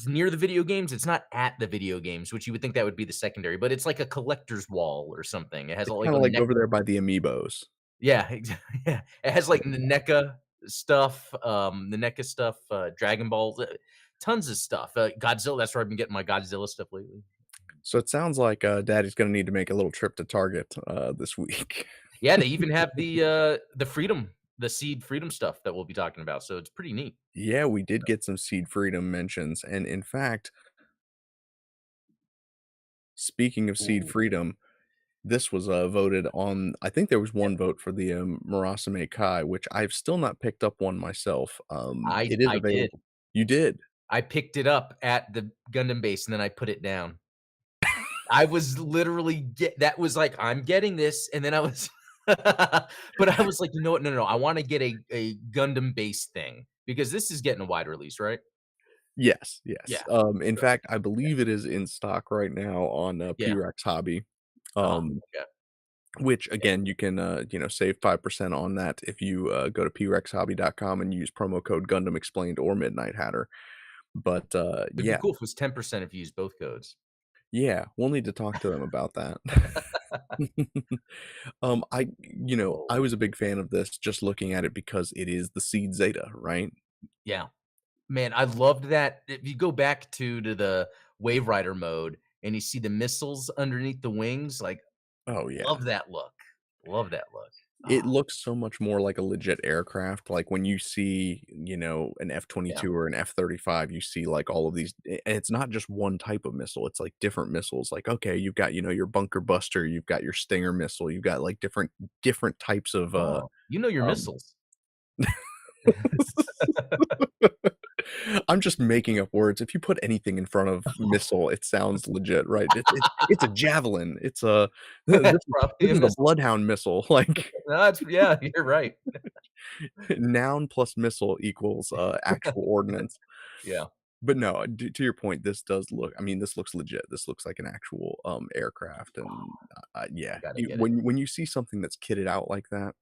near the video games, it's not at the video games, which you would think that would be the secondary, but it's like a collector's wall or something. It has It's all like kinda a like over NECA. there by the Amiibos. Yeah, yeah. It has like the NECA stuff, Dragon Balls, tons of stuff. Godzilla, that's where I've been getting my Godzilla stuff lately. So it sounds like, daddy's gonna need to make a little trip to Target, this week. Yeah, they even have the Freedom, the Seed Freedom stuff that we'll be talking about, so it's pretty neat. Yeah, we did get some Seed Freedom mentions, and in fact, speaking of Seed Ooh, Freedom, this was, voted on. I think there was yeah. one vote for the, Murasame Kai, which I've still not picked up one myself. I It is I did. available. You did? I picked it up at the Gundam base, and then I put it down. I was literally that was like, "I'm getting this," and then I was but I was like, "You know what? No, no, no, I wanna get a Gundam base thing," because this is getting a wide release, right? Yes, Yeah. yes. In So, fact, I believe it is in stock right now on, yeah. P-Rex Hobby, Oh, um, okay. which again, you can, save 5% on that if you, go to prexhobby.com and use promo code Gundam Explained or Midnight Hatter. But, It'd be yeah, cool if it was 10% if you use both codes. yeah, we'll need to talk to them about that. I Oh, was a big fan of this just looking at it because it is the Seed Zeta, right? yeah. Man, I loved that. If you go back to the Wave Rider mode and you see the missiles underneath the wings, like, Oh, yeah. love that look. Love that look. It Ah, looks so much more like a legit aircraft, like, when you see, an yeah. F-22 or an F-35, you see, like, all of these and it's not just one type of missile, it's, like, different missiles, like, okay, you've got, your bunker buster, you've got your Stinger missile, you've got, like, different types of, Oh, you know your um missiles. I'm just making up words. If you put anything in front of missile, it sounds legit, right? It's a javelin. It's a That's probably this a is a missile. bloodhound missile, like, No, it's yeah, you're right. noun plus missile equals, actual ordnance. Yeah. But no, to your point, this does look I mean, this looks legit. This looks like an actual, aircraft, and, I yeah, gotta you get it. when you see something that's kitted out like that,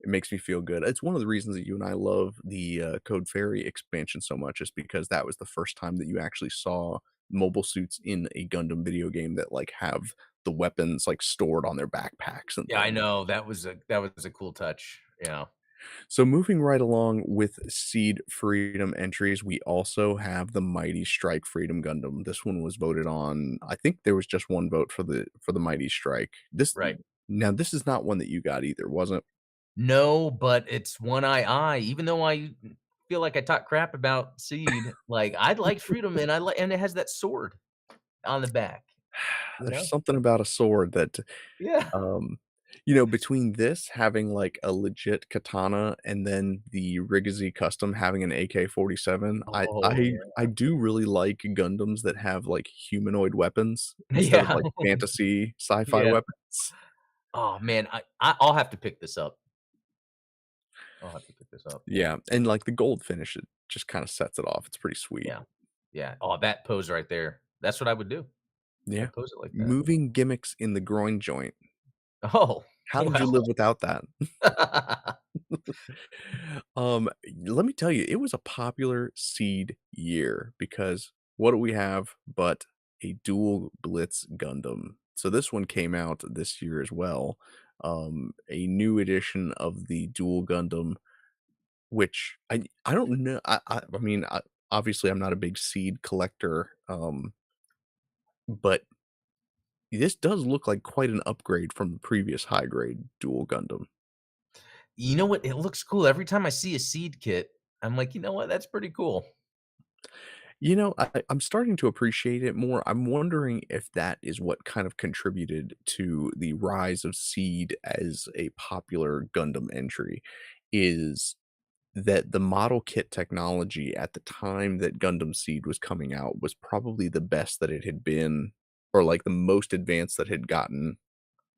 it makes me feel good. It's one of the reasons that you and I love the, Code Fairy expansion so much is because that was the first time that you actually saw mobile suits in a Gundam video game that, like, have the weapons, like, stored on their backpacks and Yeah, I things. know. That was a cool touch. Yeah. So moving right along with Seed Freedom entries, we also have the Mighty Strike Freedom Gundam. This one was voted on. I think there was just one vote for the Mighty Strike. Right. This is not one that you got either, was it? No, but it's one I even though I feel like I talk crap about Seed, like, I like Freedom, and and it has that sword on the back, you There's know? something about a sword that Yeah. Um, between this having, like, a legit katana and then the Rigazi Custom having an AK-47, I Oh, I yeah. I do really like Gundams that have, like, humanoid weapons instead of, Yeah. like, fantasy sci-fi Yeah. weapons. Oh, man, I'll have to pick this up. I'll have to pick this up, yeah. Yeah, and, like, the gold finish, it just kinda sets it off, it's pretty sweet. Yeah. Yeah. Oh, that pose right there. That's what I would do. Yeah. I'd pose it like that. Moving gimmicks in the groin joint. Oh, How did you well. live without that? Um, Let me tell you, it was a popular seed year because what do we have but a dual Blitz Gundam? So this one came out this year as well. A new edition of the dual Gundam, which I don't know. I mean, obviously I'm not a big seed collector, but this does look like quite an upgrade from the previous high grade dual Gundam. You know what? It looks cool. Every time I see a seed kit, I'm like, "You know what? That's pretty cool." I'm starting to appreciate it more. I'm wondering if that is what kind of contributed to the rise of Seed as a popular Gundam entry, is that the model kit technology at the time that Gundam Seed was coming out was probably the best that it had been, or like the most advanced that had gotten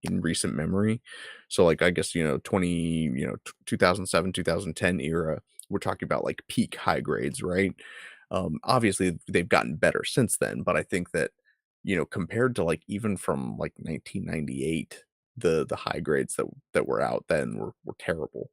in recent memory. So like I guess 2007 2010 era, we're talking about like peak high grades, right? Obviously, they've gotten better since then, but I think that, compared to, like, even from, like, 1998, the high grades that were out then were terrible.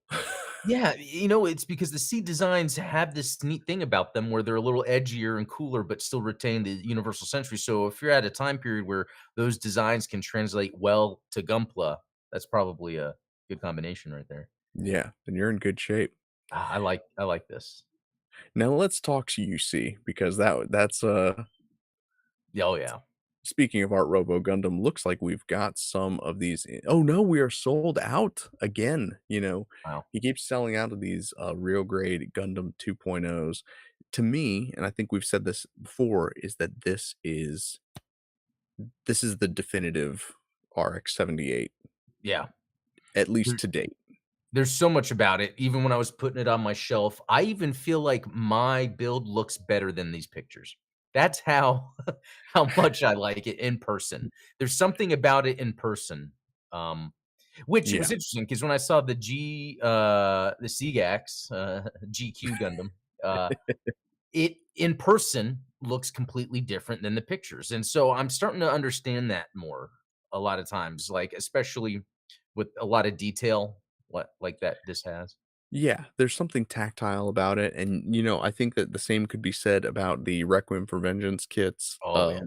Yeah, it's because the seed designs have this neat thing about them where they're a little edgier and cooler, but still retain the universal sensory. So if you're at a time period where those designs can translate well to Gunpla, that's probably a good combination right there. Yeah, then you're in good shape. I like this. Now let's talk UC because Yeah, oh yeah. speaking of Art Robo Gundam, looks like we've got some of these oh, no, we are sold out again, Wow. He keeps selling out of these, real grade Gundam 2.0s. To me, and I think we've said this before, is that this is the definitive RX-78, Yeah. at least There to date. there's so much about it. Even when I was putting it on my shelf, I even feel like my build looks better than these pictures. That's how how much I like it in person. There's something about it in person, um, which was Yeah. interesting because when I saw the CGAX, GQ Gundam, uh, it in person looks completely different than the pictures, and so I'm starting to understand that more a lot of times, like, especially with a lot of detail, what like that this has. Yeah, there's something tactile about it, and, I think that the same could be said about the Requiem for Vengeance kits. Oh, yeah,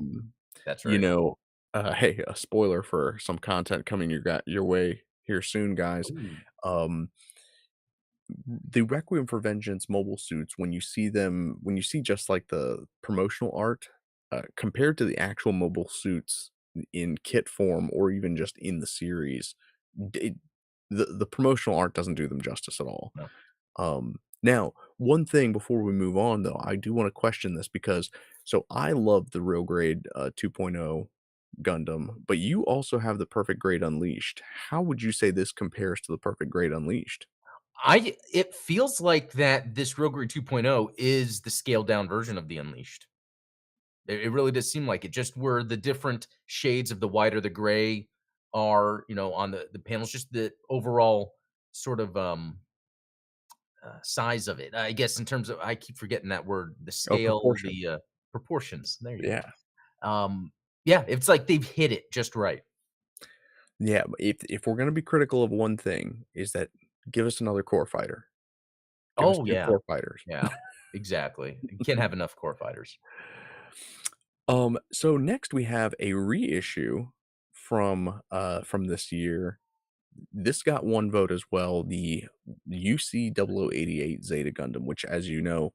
that's You right. know, hey, a spoiler for some content coming your way here soon, guys. Ooh, Um, the Requiem for Vengeance mobile suits, when you see just like the promotional art, compared to the actual mobile suits in kit form or even just in the series, d- it, the promotional art doesn't do them justice at all. no. Now, one thing before we move on, though, I do want to question this because so I love the real grade 2.0 Gundam, but you also have the perfect grade Unleashed. How would you say this compares to the perfect grade Unleashed? It feels like that this Roguery 2.0 is the scaled down version of the Unleashed. It really does seem like it, just where the different shades of the white or the gray are, on the panels, just the overall sort of, size of it. I guess in terms of I keep forgetting that word, the Oh, scale, proportion. the, proportions. There you Yeah. go. Yeah, it's like they've hit it just right. Yeah, but if we're gonna be critical of one thing, is that give us another core fighter. Give us Oh, 2 yeah. core fighters. Yeah, exactly. You can't have enough core fighters. So next we have a reissue from this year. This got 1 vote as well, the UC0088 Zeta Gundam, which, as you know,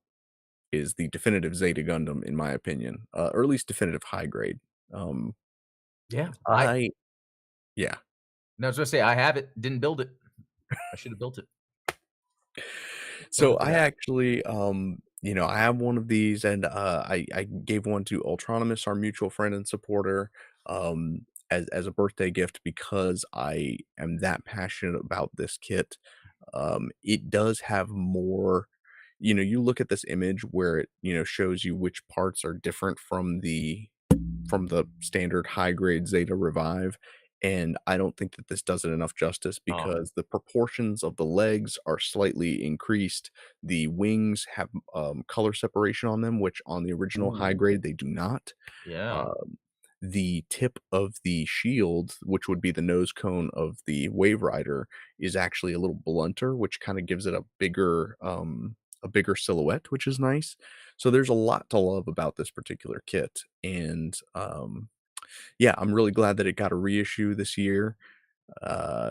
is the definitive Zeta Gundam in my opinion, or at least definitive high grade. Um, Yeah, I yeah. I was gonna say I have it, didn't build it. I should have built it. So Totally I forgot. actually, I have one of these, and I gave one to Ultronomus, our mutual friend and supporter, as a birthday gift because I am that passionate about this kit. It does have more. You look at this image where it shows you which parts are different from the standard high grade Zeta Revive, and I don't think that this does it enough justice Oh, because the proportions of the legs are slightly increased. The wings have, color separation on them, which on the original high ooh, grade, they do not. yeah. Um, the tip of the shield, which would be the nose cone of the Wave Rider, is actually a little blunter, which kinda gives it a bigger silhouette, which is nice. So there's a lot to love about this particular kit, and, yeah, I'm really glad that it got a reissue this year.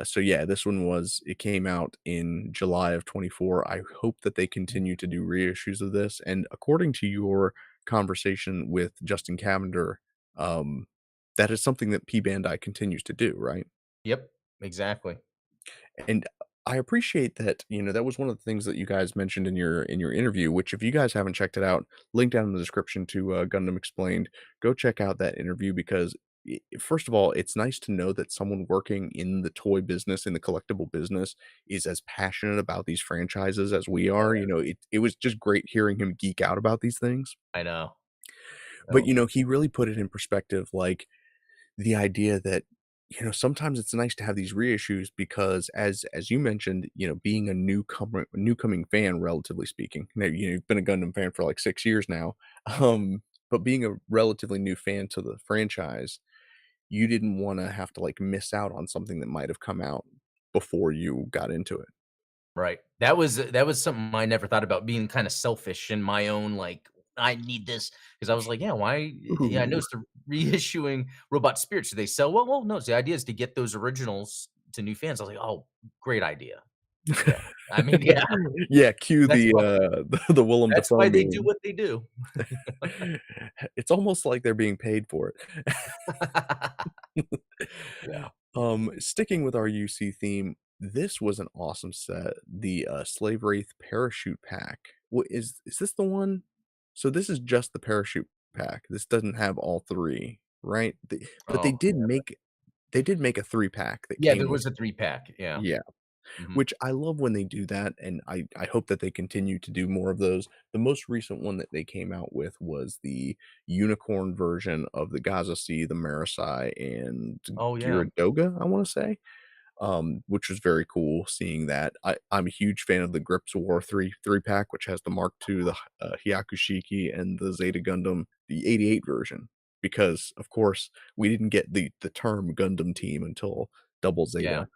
So yeah, it came out in July of 24. I hope that they continue to do reissues of this. And according to your conversation with Justin Cavender, um, that is something that P Bandai continues to do, right? Yep, exactly. And I appreciate that, that was one of the things that you guys mentioned in your interview, which if you guys haven't checked it out, link down in the description to Gundam Explained. Go check out that interview because first of all, it's nice to know that someone working in the toy business, in the collectible business, is as passionate about these franchises as we Oh, are. yeah. It was just great hearing him geek out about these things. I know. But Oh, he really put it in perspective, like the idea that, sometimes it's nice to have these reissues because as you mentioned, being a newcoming fan, relatively speaking, you've been a Gundam fan for like 6 years now, but being a relatively new fan to the franchise, you didn't wanna have to, like, miss out on something that might have come out before you got into it. Right. That was something I never thought about, being kinda selfish in my own, like, "I need this because I was like, "Yeah, why?" Yeah, I Ooh. noticed they're reissuing Robot Spirits. Do they sell well? Well, no, the idea is to get those originals to new fans. I was like, "Oh, great idea." Yeah. I mean, yeah, Yeah, cue that's the, why the Willem that's Dafoe why they do meme. what they do. It's almost like they're being paid for it. Yeah. Sticking with our UC theme, this was an awesome set, the, Slave Wraith Parachute Pack. What is this the one? So this is just the parachute pack, this doesn't have all 3, right? But Oh, they did make a 3-pack that yeah, came there with was a 3-pack, yeah. yeah. Mhm. Which I love when they do that, and I hope that they continue to do more of those. The most recent one that they came out with was the unicorn version of the Gaza Sea, the Marasai, and Oh, yeah. Gyaradoga, I wanna say, which was very cool seeing that. I'm a huge fan of the Grips War 3-pack, which has the Mark II, the Hyakushiki, and the Zeta Gundam, the '88 version, because, of course, we didn't get the term Gundam Team until Double Yeah. Zeta.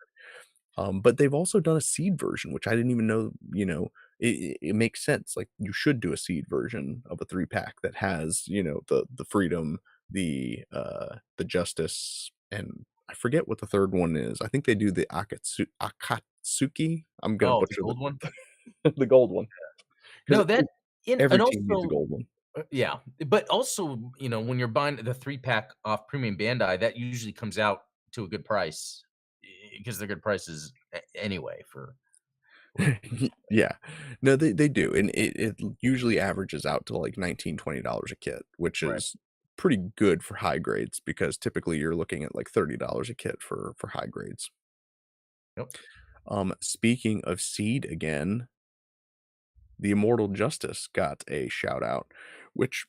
But they've also done a seed version, which I didn't even know, it makes sense. Like you should do a seed version of a 3-pack that has, the freedom, the justice, and I forget what the third one is. I think they do the Akatsuki. I'm gonna Oh, the butcher gold one? the gold one No, because that and every team needs a also gold one. yeah, but also, when you're buying the 3-pack off Premium Bandai, that usually comes out to a good price, because they're good prices anyway for Yeah. No, they do, and it usually averages out to, like, 19-20 a kit, which right. is pretty good for high grades because typically you're looking at, like, $30 a kit for high grades. Yep. Speaking of Seed again, the Immortal Justice got a shout out, which,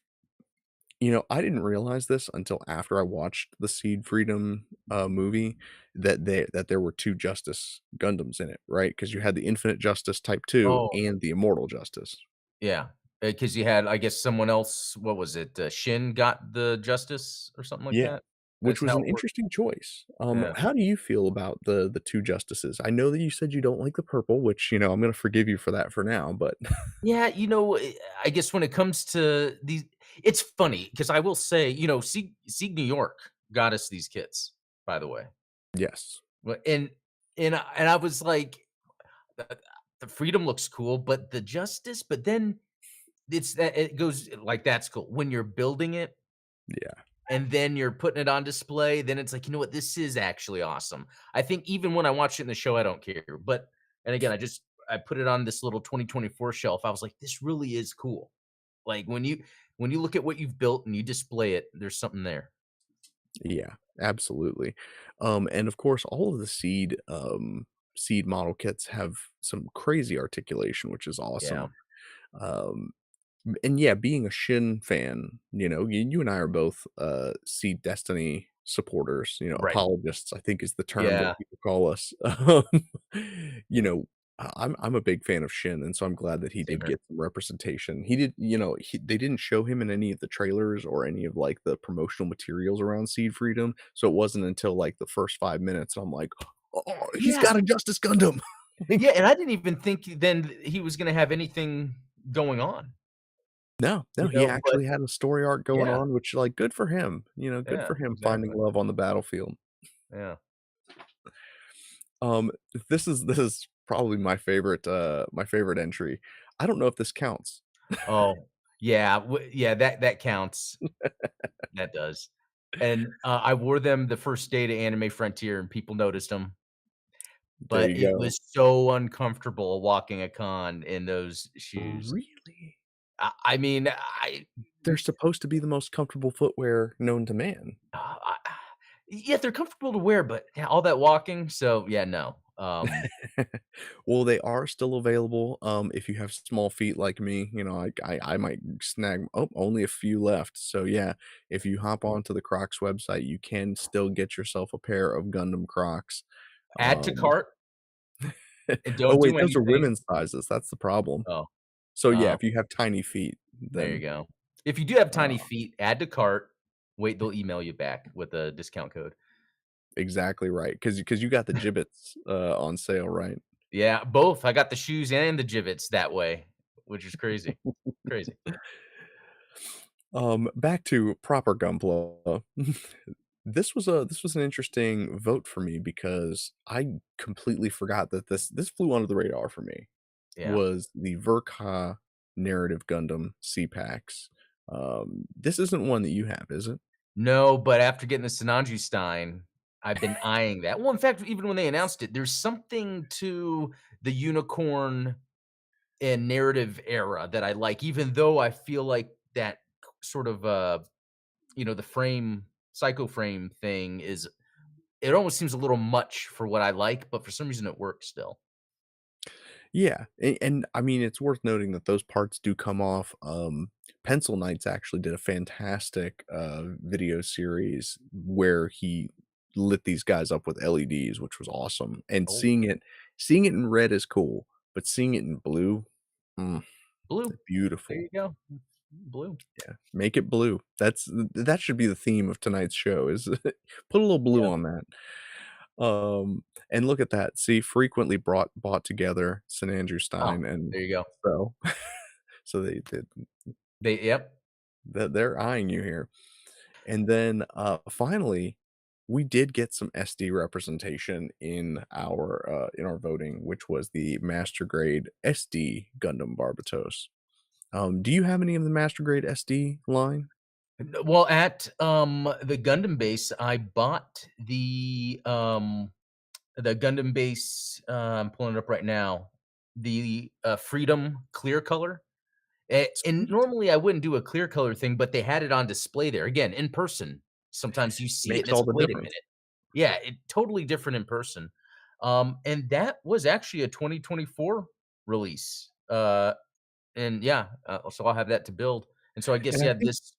I didn't realize this until after I watched the Seed Freedom, movie that there were 2 Justice Gundams in it, right? Because you had the Infinite Justice Type 2 Oh, and the Immortal Justice. yeah, because you had, I guess, someone else, what was it, Shin got the Justice or something like Yeah, that? which That's was how an it worked. interesting choice. Yeah. How do you feel about the 2 Justices? I know that you said you don't like the purple, which, I'm gonna forgive you for that for now, but Yeah, I guess when it comes to these it's funny because I will say, Sieg New York got us these kits, by the way. yes. But and I was like, "The the freedom looks cool, but the justice," but then it's that it goes like, "That's cool." When you're building it Yeah. and then you're putting it on display, then it's like, "You know what? This is actually awesome." I think even when I watch it in the show, I don't care, but and again, I put it on this little 2024 shelf. I was like, "This really is cool." Like, when you look at what you've built and you display it, there's something there. Yeah, absolutely. And of course, all of the seed model kits have some crazy articulation, which is Yeah. awesome. Um, and yeah, being a Shin fan, you and I are both Seed Destiny supporters, Right. apologists, I think is the term that Yeah. people call us. You know, I'm a big fan of Shin, and so I'm glad that he Same did here. get some representation. He did, they didn't show him in any of the trailers or any of like the promotional materials around Seed Freedom. So it wasn't until like the first 5 minutes I'm like, oh, he's Yeah. got a Justice Gundam. Yeah, and I didn't even think then he was gonna have anything going on, No, no, he but actually had a story arc going yeah, on, which, like, good for him, good yeah, for him finding exactly. love on the battlefield. Yeah. Um, this is probably my favorite entry. I don't know if this counts. Oh, yeah, yeah, that counts. That does. And, I wore them the first day to Anime Frontier, and people noticed them, There but you it go. was so uncomfortable walking a con in those shoes. Really? I mean, I They're supposed to be the most comfortable footwear known to man. Uh, I yeah, they're comfortable to wear, but yeah, all that walking, so yeah, no. Um, Well, they are still available, if you have small feet like me, you know, I might snag only a few left, so yeah, if you hop onto the Crocs website, you can still get yourself a pair of Gundam Crocs, add to um cart and Oh, don't wait, do those are anything. women's sizes, that's the problem. Oh, So, yeah, oh, if you have tiny feet, there you then, go. If you do have uh tiny feet, add to cart, wait, they'll email you back with a discount code. exactly right, because you got the Jibbitz, on sale, right? Yeah, both. I got the shoes and the Jibbitz that way, which is crazy. Crazy. Back to proper Gunpla. This was an interesting vote for me because I completely forgot that this flew under the radar for me, Yeah. was the Verka narrative Gundam C-Packs. This isn't one that you have, is it? No, but after getting the Sinanju Stein, I've been eyeing that. Well, in fact, even when they announced it, there's something to the unicorn and narrative era that I like, even though I feel like that sort of, the frame psycho frame thing is it almost seems a little much for what I like, but for some reason it works still. Yeah, and I mean, it's worth noting that those parts do come off. Pencil Knights actually did a fantastic video series where he lit these guys up with LEDs, which was awesome. And Oh, seeing it in red is cool, but seeing it in blue, mm, blue. There you beautiful. go. Blue. Yeah, make it blue. That should be the theme of tonight's show. Is put a little blue Yeah. on that. And look at that. See, frequently bought together St. Andrew Oh, Stein and there you go. so so Yep. they're eyeing you here. And then, finally, we did get some SD representation in our voting, which was the master grade SD Gundam Barbatos. Do you have any of the master grade SD line? Well, at, the Gundam base, I bought the Gundam base, I'm pulling it up right now, the, Freedom clear color, and Sweet. normally I wouldn't do a clear color thing, but they had it on display there. Again, in person, sometimes you see it and Makes it's all like, the "Wait a difference. minute." Yeah, it totally different in person. And that was actually a 2024 release, and yeah, so I'll have that to build, and so I guess, And I yeah, think this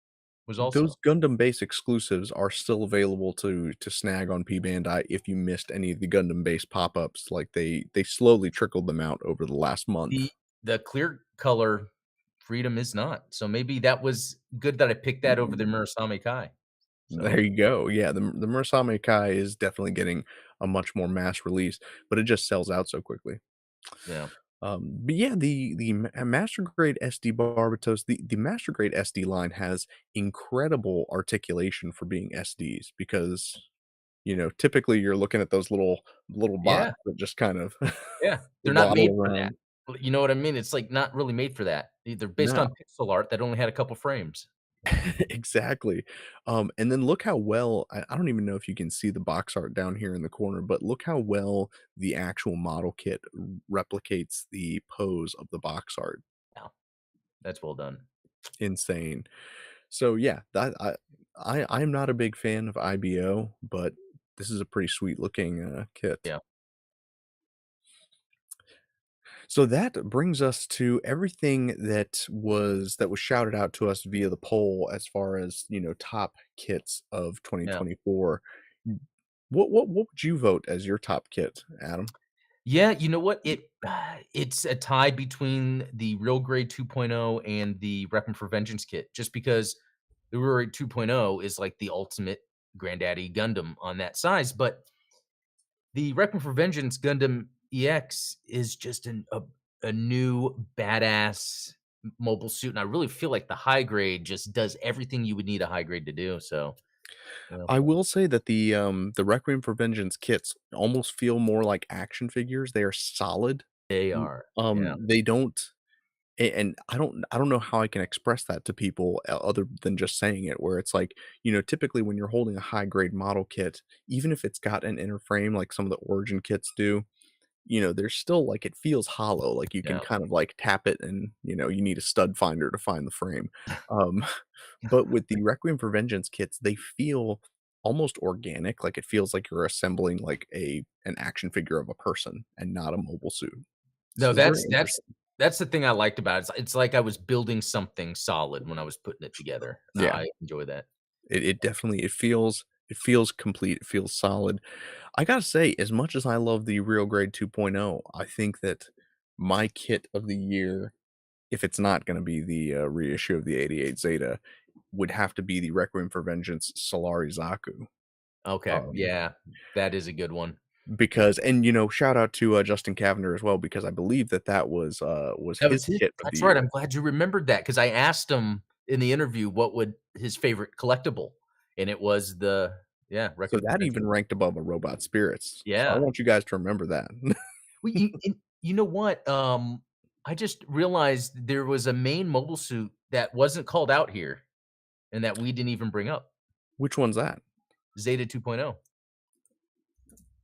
was those also. Gundam base exclusives are still available to snag on P Bandai if you missed any of the Gundam base pop-ups, like, they slowly trickled them out over the last month. The the clear color Freedom is not, so maybe that was good that I picked that over the Murasame Kai. There So, you go. Yeah, the Murasame Kai is definitely getting a much more mass release, but it just sells out so quickly. yeah, But yeah, the master grade SD Barbatos, the master grade SD line has incredible articulation for being SDs because, you know, typically you're looking at those little yeah, bots that just kind of yeah, they're not made waddle for that. around. You know what I mean? It's, like, not really made for that. They're based No. on pixel art that only had a couple frames. Exactly. And then look how well I don't even know if you can see the box art down here in the corner, but look how well the actual model kit replicates the pose of the box art. Yeah, that's well done. Insane. So yeah, that I'm not a big fan of IBO, but this is a pretty sweet looking kit. Yeah, So that brings us to everything that was shouted out to us via the poll as far as, you know, top kits of yeah. 2024. What would you vote as your top kit, Adam? Yeah, you know what? It's a tie between the Real Grade 2.0 and the Requiem for Vengeance kit, just because the Real Grade 2.0 is like the ultimate granddaddy Gundam on that size, but the Requiem for Vengeance Gundam EX is just a new badass mobile suit, and I really feel like the high grade just does everything you would need a high grade to do, so, yeah. I will say that the Requiem for Vengeance kits almost feel more like action figures. They are solid. They are, yeah, They don't and I don't know how I can express that to people other than just saying it, where it's like, you know, typically when you're holding a high grade model kit, even if it's got an inner frame like some of the Origin kits do, you know, there's still like it feels hollow, like you can yeah, kind of like tap it and, you know, you need a stud finder to find the frame. Um, but with the Requiem for Vengeance kits, they feel almost organic, like, it feels like you're assembling, like, an action figure of a person and not a mobile suit. No, So it's very that's interesting. that's the thing I liked about it. It's like I was building something solid when I was putting it together. Yeah. I enjoy that. It definitely it feels complete, it feels solid. I gotta say, as much as I love the Real Grade 2.0, I think that my kit of the year, if it's not gonna be the, reissue of the '88 Zeta, would have to be the Requiem for Vengeance Solari Zaku. Okay, Um, yeah, that is a good one. because and, shout out to, Justin Cavender as well, because I believe that that was That was his his kit of the That's right, year. I'm glad you remembered that because I asked him in the interview what would his favorite collectible, and it was the yeah, So Requiem for that Vengeance. even ranked above a Robot Spirits. So I Yeah. want you guys to remember that. Well, you know what? I just realized there was a main mobile suit that wasn't called out here and that we didn't even bring up. Which one's that? Zeta 2.0.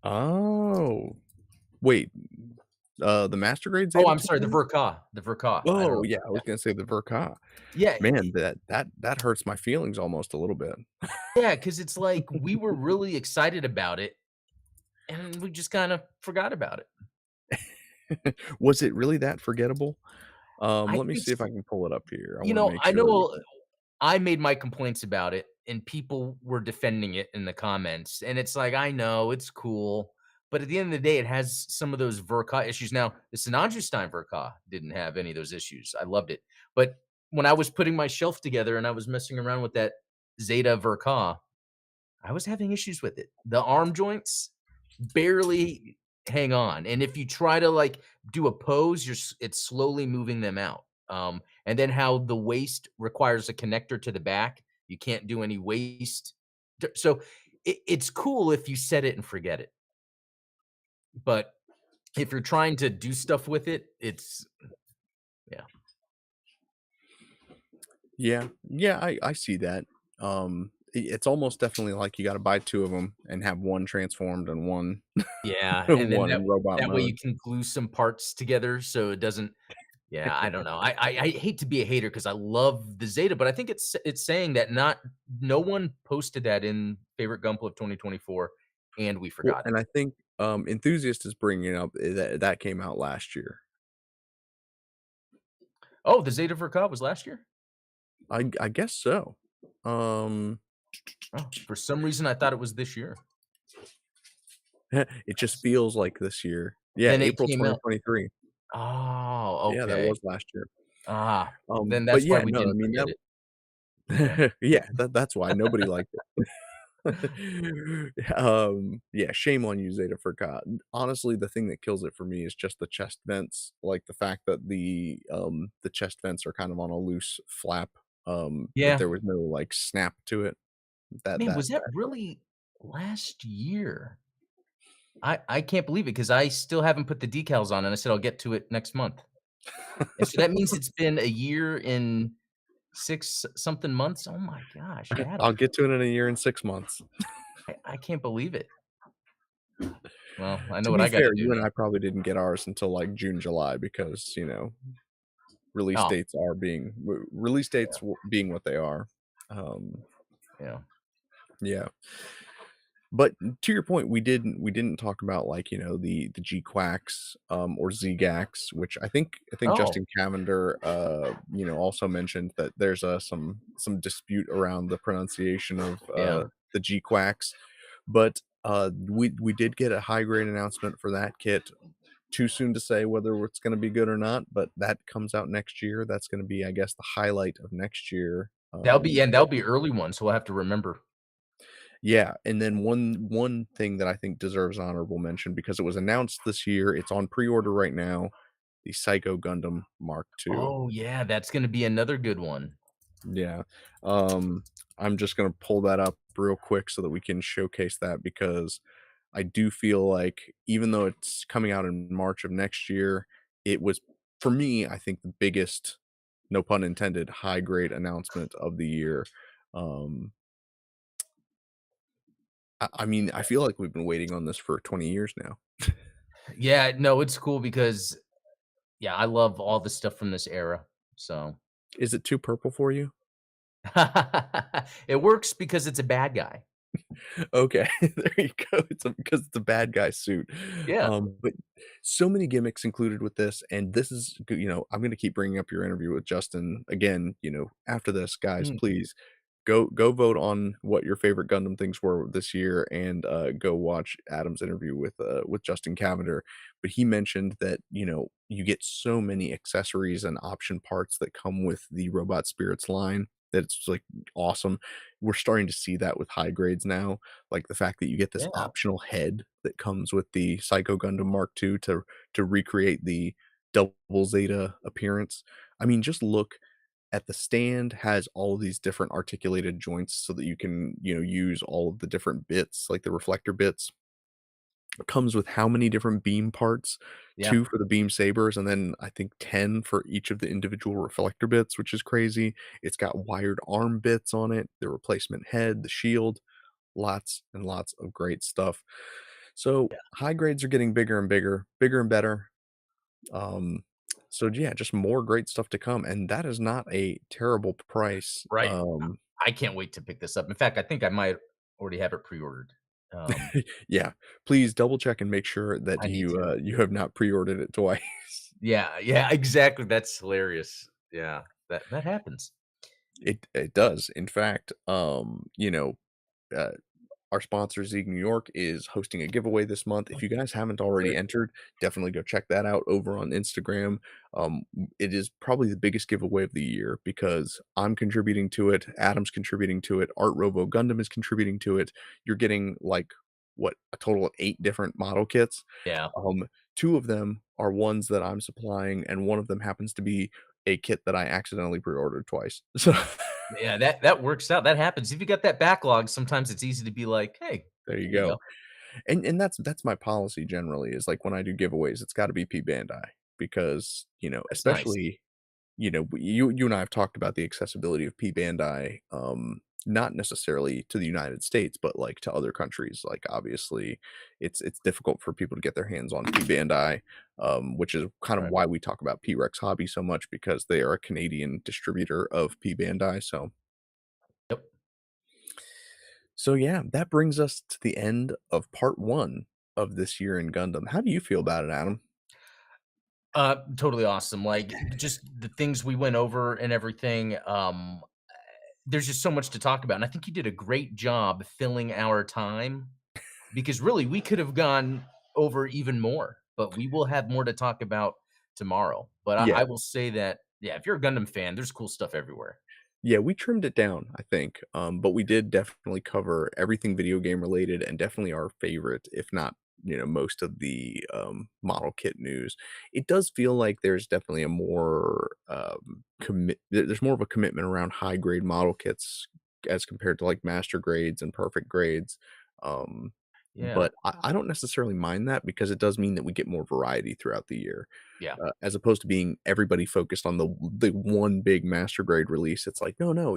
Oh, wait, the Master Grade Oh, Zeta I'm sorry, 2.0? The Verka. I don't Oh, know. yeah, I was gonna say the Verka. Yeah, Man, that hurts my feelings almost a little bit. yeah, because it's like we were really excited about it, and we just kinda forgot about it. Was it really that forgettable? I Let me think see if I so. can pull it up here. I You wanna know, make I sure we know I made my complaints about it, and people were defending it in the comments, and it's like, I know, it's cool, but at the end of the day, it has some of those Verka issues. Now, the Sinanju Verka didn't have any of those issues. I loved it, but when I was putting my shelf together and I was messing around with that Zeta Verka, I was having issues with it. The arm joints barely hang on, and if you try to, like, do a pose, it's slowly moving them out. And then how the waist requires a connector to the back. You can't do any waist so it's cool if you set it and forget it, but if you're trying to do stuff with it, it's yeah. Yeah, yeah, I see that. It's almost definitely like you gotta buy 2 of them and have one transformed and one Yeah, and then one in robot that way you mode. can glue some parts together so it doesn't. Yeah, I don't know. I hate to be a hater because I love the Zeta, but I think it's saying that no one posted that in favorite Gunpla of 2024, and we Well, forgot it. and I think, Enthusiast is bringing up that came out last year. Oh, the Zeta Verka was last year? I guess so. Um, Oh, for some reason, I thought it was this year. it just feels like this year. Yeah, Then it April came out. 2023. Oh, Yeah, that okay. was last year. Then But that's why yeah, we no, I didn't mean, forget that it. Yeah. yeah, that's why nobody liked it. Yeah, shame on you, Zeta for God. Honestly, the thing that kills it for me is just the chest vents, like, the fact that the chest vents are kind of on a loose flap, that Yeah. there was no, like, snap to it. That Man, that was that that hurt. really last year? I can't believe it because I still haven't put the decals on, and I said I'll get to it next month. And so that means it's been a year and 6 something months? Oh my gosh, Adam, I'll get to it in a year and 6 months. I can't believe it. Well, I know To what be I gotta fair, do you and now. I probably didn't get ours until, like, June, July because, release Oh, dates are release dates yeah, being what they are. Um, yeah. yeah. But to your point, we didn't talk about, like, the G-Quacks, or Z-Gax, which I think Oh, Justin Cavender, also mentioned that there's, some dispute around the pronunciation of, yeah. the G-Quacks, but, we did get a high grade announcement for that kit. Too soon to say whether it's gonna be good or not, but that comes out next year. That's gonna be, I guess, the highlight of next year. That'll be early one, so we'll have to remember. Yeah, and then one thing that I think deserves honorable mention because it was announced this year, it's on pre-order right now, the Psycho Gundam Mark II. Oh, yeah, that's gonna be another good one. Yeah, I'm just gonna pull that up real quick so that we can showcase that because I do feel like even though it's coming out in March of next year, it was, for me, I think the biggest, no pun intended, high grade announcement of the year. Um, I mean, I feel like we've been waiting on this for 20 years now. Yeah, no, it's cool because, yeah, I love all the stuff from this era, so Is it too purple for you? it works because it's a bad guy. Okay, there you go. It's because it's a bad guy suit. Yeah. But so many gimmicks included with this, and this is g I'm gonna keep bringing up your interview with Justin again, after this, guys, Mm, please go vote on what your favorite Gundam things were this year, and, go watch Adam's interview with Justin Cavender. But he mentioned that, you get so many accessories and option parts that come with the Robot Spirits line that it's, like, awesome. We're starting to see that with high grades now, like the fact that you get this yeah. optional head that comes with the Psycho Gundam Mark II to recreate the double Zeta appearance. I mean, just look at the stand has all of these different articulated joints so that you can, use all of the different bits, like the reflector bits. It comes with how many different beam parts? Yeah. 2 for the beam sabers, and then I think 10 for each of the individual reflector bits, which is crazy. It's got wired arm bits on it, the replacement head, the shield, lots and lots of great stuff. So, Yeah. high grades are getting bigger and bigger, bigger and better. Um, so yeah, just more great stuff to come, and that is not a terrible price. Right. I can't wait to pick this up. In fact, I think I might already have it pre-ordered. Um, Yeah, please double check and make sure that I need to. you have not pre-ordered it twice. Yeah, yeah, exactly. That's hilarious. Yeah, that happens. It does. In fact, uh, our sponsor, Zeeg New York, is hosting a giveaway this month. If you guys haven't already Right. entered, definitely go check that out over on Instagram. It is probably the biggest giveaway of the year because I'm contributing to it, Adam's contributing to it, Art Robo Gundam is contributing to it. You're getting like what a total of 8 different model kits. Yeah. Um, 2 of them are ones that I'm supplying, and one of them happens to be a kit that I accidentally pre-ordered twice. So Yeah, that works out. That happens. If you got that backlog, sometimes it's easy to be like, "Hey, there you here you go. go." And that's my policy generally is, like, when I do giveaways, it's gotta be P Bandai because, That's nice. especially, you and I have talked about the accessibility of P Bandai, not necessarily to the United States, but, like, to other countries. Like, obviously, it's difficult for people to get their hands on P Bandai, which is kind of Right. why we talk about P-Rex Hobby so much because they are a Canadian distributor of P Bandai, Yep. so yeah, that brings us to the end of part 1 of this year in Gundam. How do you feel about it, Adam? Totally awesome. Like, just the things we went over and everything, there's just so much to talk about, and I think you did a great job filling our time because really we could have gone over even more, but we will have more to talk about tomorrow. But I Yeah. will say that, yeah, if you're a Gundam fan, there's cool stuff everywhere. Yeah, we trimmed it down, I think, but we did definitely cover everything video game related and definitely our favorite, if not, most of the, model kit news. It does feel like there's definitely a more, there's more of a commitment around high grade model kits as compared to, like, master grades and perfect grades, um, Yeah. but I don't necessarily mind that because it does mean that we get more variety throughout the year. Yeah. As opposed to being everybody focused on the one big master grade release. It's like, no,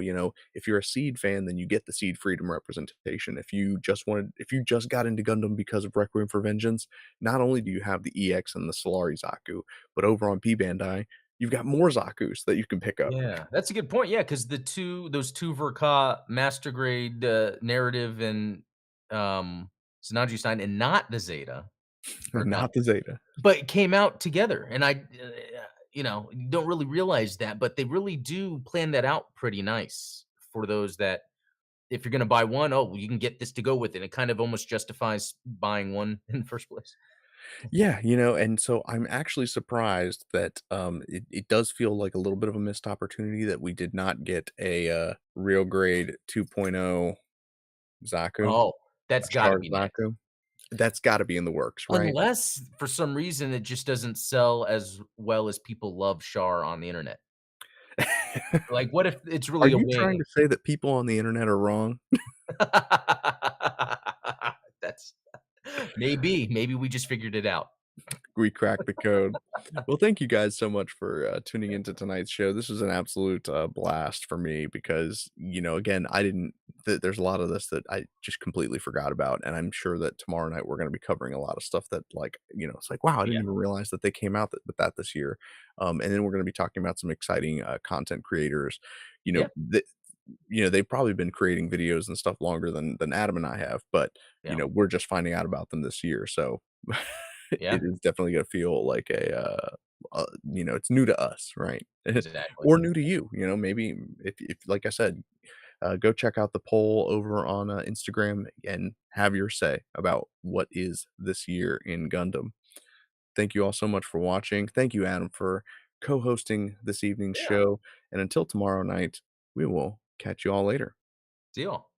if you're a Seed fan, then you get the Seed Freedom representation. If you just got into Gundam because of Requiem for Vengeance, not only do you have the EX and the Solari Zaku, but over on P Bandai, you've got more Zakus that you can pick up. Yeah, that's a good point. Yeah, because those 2 Verka master grade, narrative and, Tsunaji sign and not the Zeta or not Not the Zeta. but it came out together, and you don't really realize that, but they really do plan that out pretty nice for those that if you're gonna buy one, "Oh, well, you can get this to go with it." It kind of almost justifies buying one in the first place. Yeah, and so I'm actually surprised that it does feel like a little bit of a missed opportunity that we did not get a real grade 2.0 Zaku, Oh, a that's gotta Char be next. Zaku. That's gotta be in the works, right? Unless, for some reason, it just doesn't sell as well as people love Char on the internet. Like, what if it's Are really a you trying wing? to say that people on the internet are wrong? That's maybe we just figured it out. We cracked the code. Well, thank you guys so much for tuning into tonight's show. This was an absolute blast for me because, again, I didn't, there's a lot of this that I just completely forgot about. And I'm sure that tomorrow night we're going to be covering a lot of stuff that, like, it's like, wow, I didn't Yeah, even realize that they came out with that this year. And then we're going to be talking about some exciting content creators. You know, yeah, they've probably been creating videos and stuff longer than Adam and I have, but, Yeah. we're just finding out about them this year, so Yeah. it is definitely gonna feel like it's new to us, right? Exactly. Or new to you, maybe if like I said, go check out the poll over on, Instagram and have your say about what is this year in Gundam. Thank you all so much for watching. Thank you, Adam, for co-hosting this evening's Yeah. show, and until tomorrow night, we will catch you all later. Deal.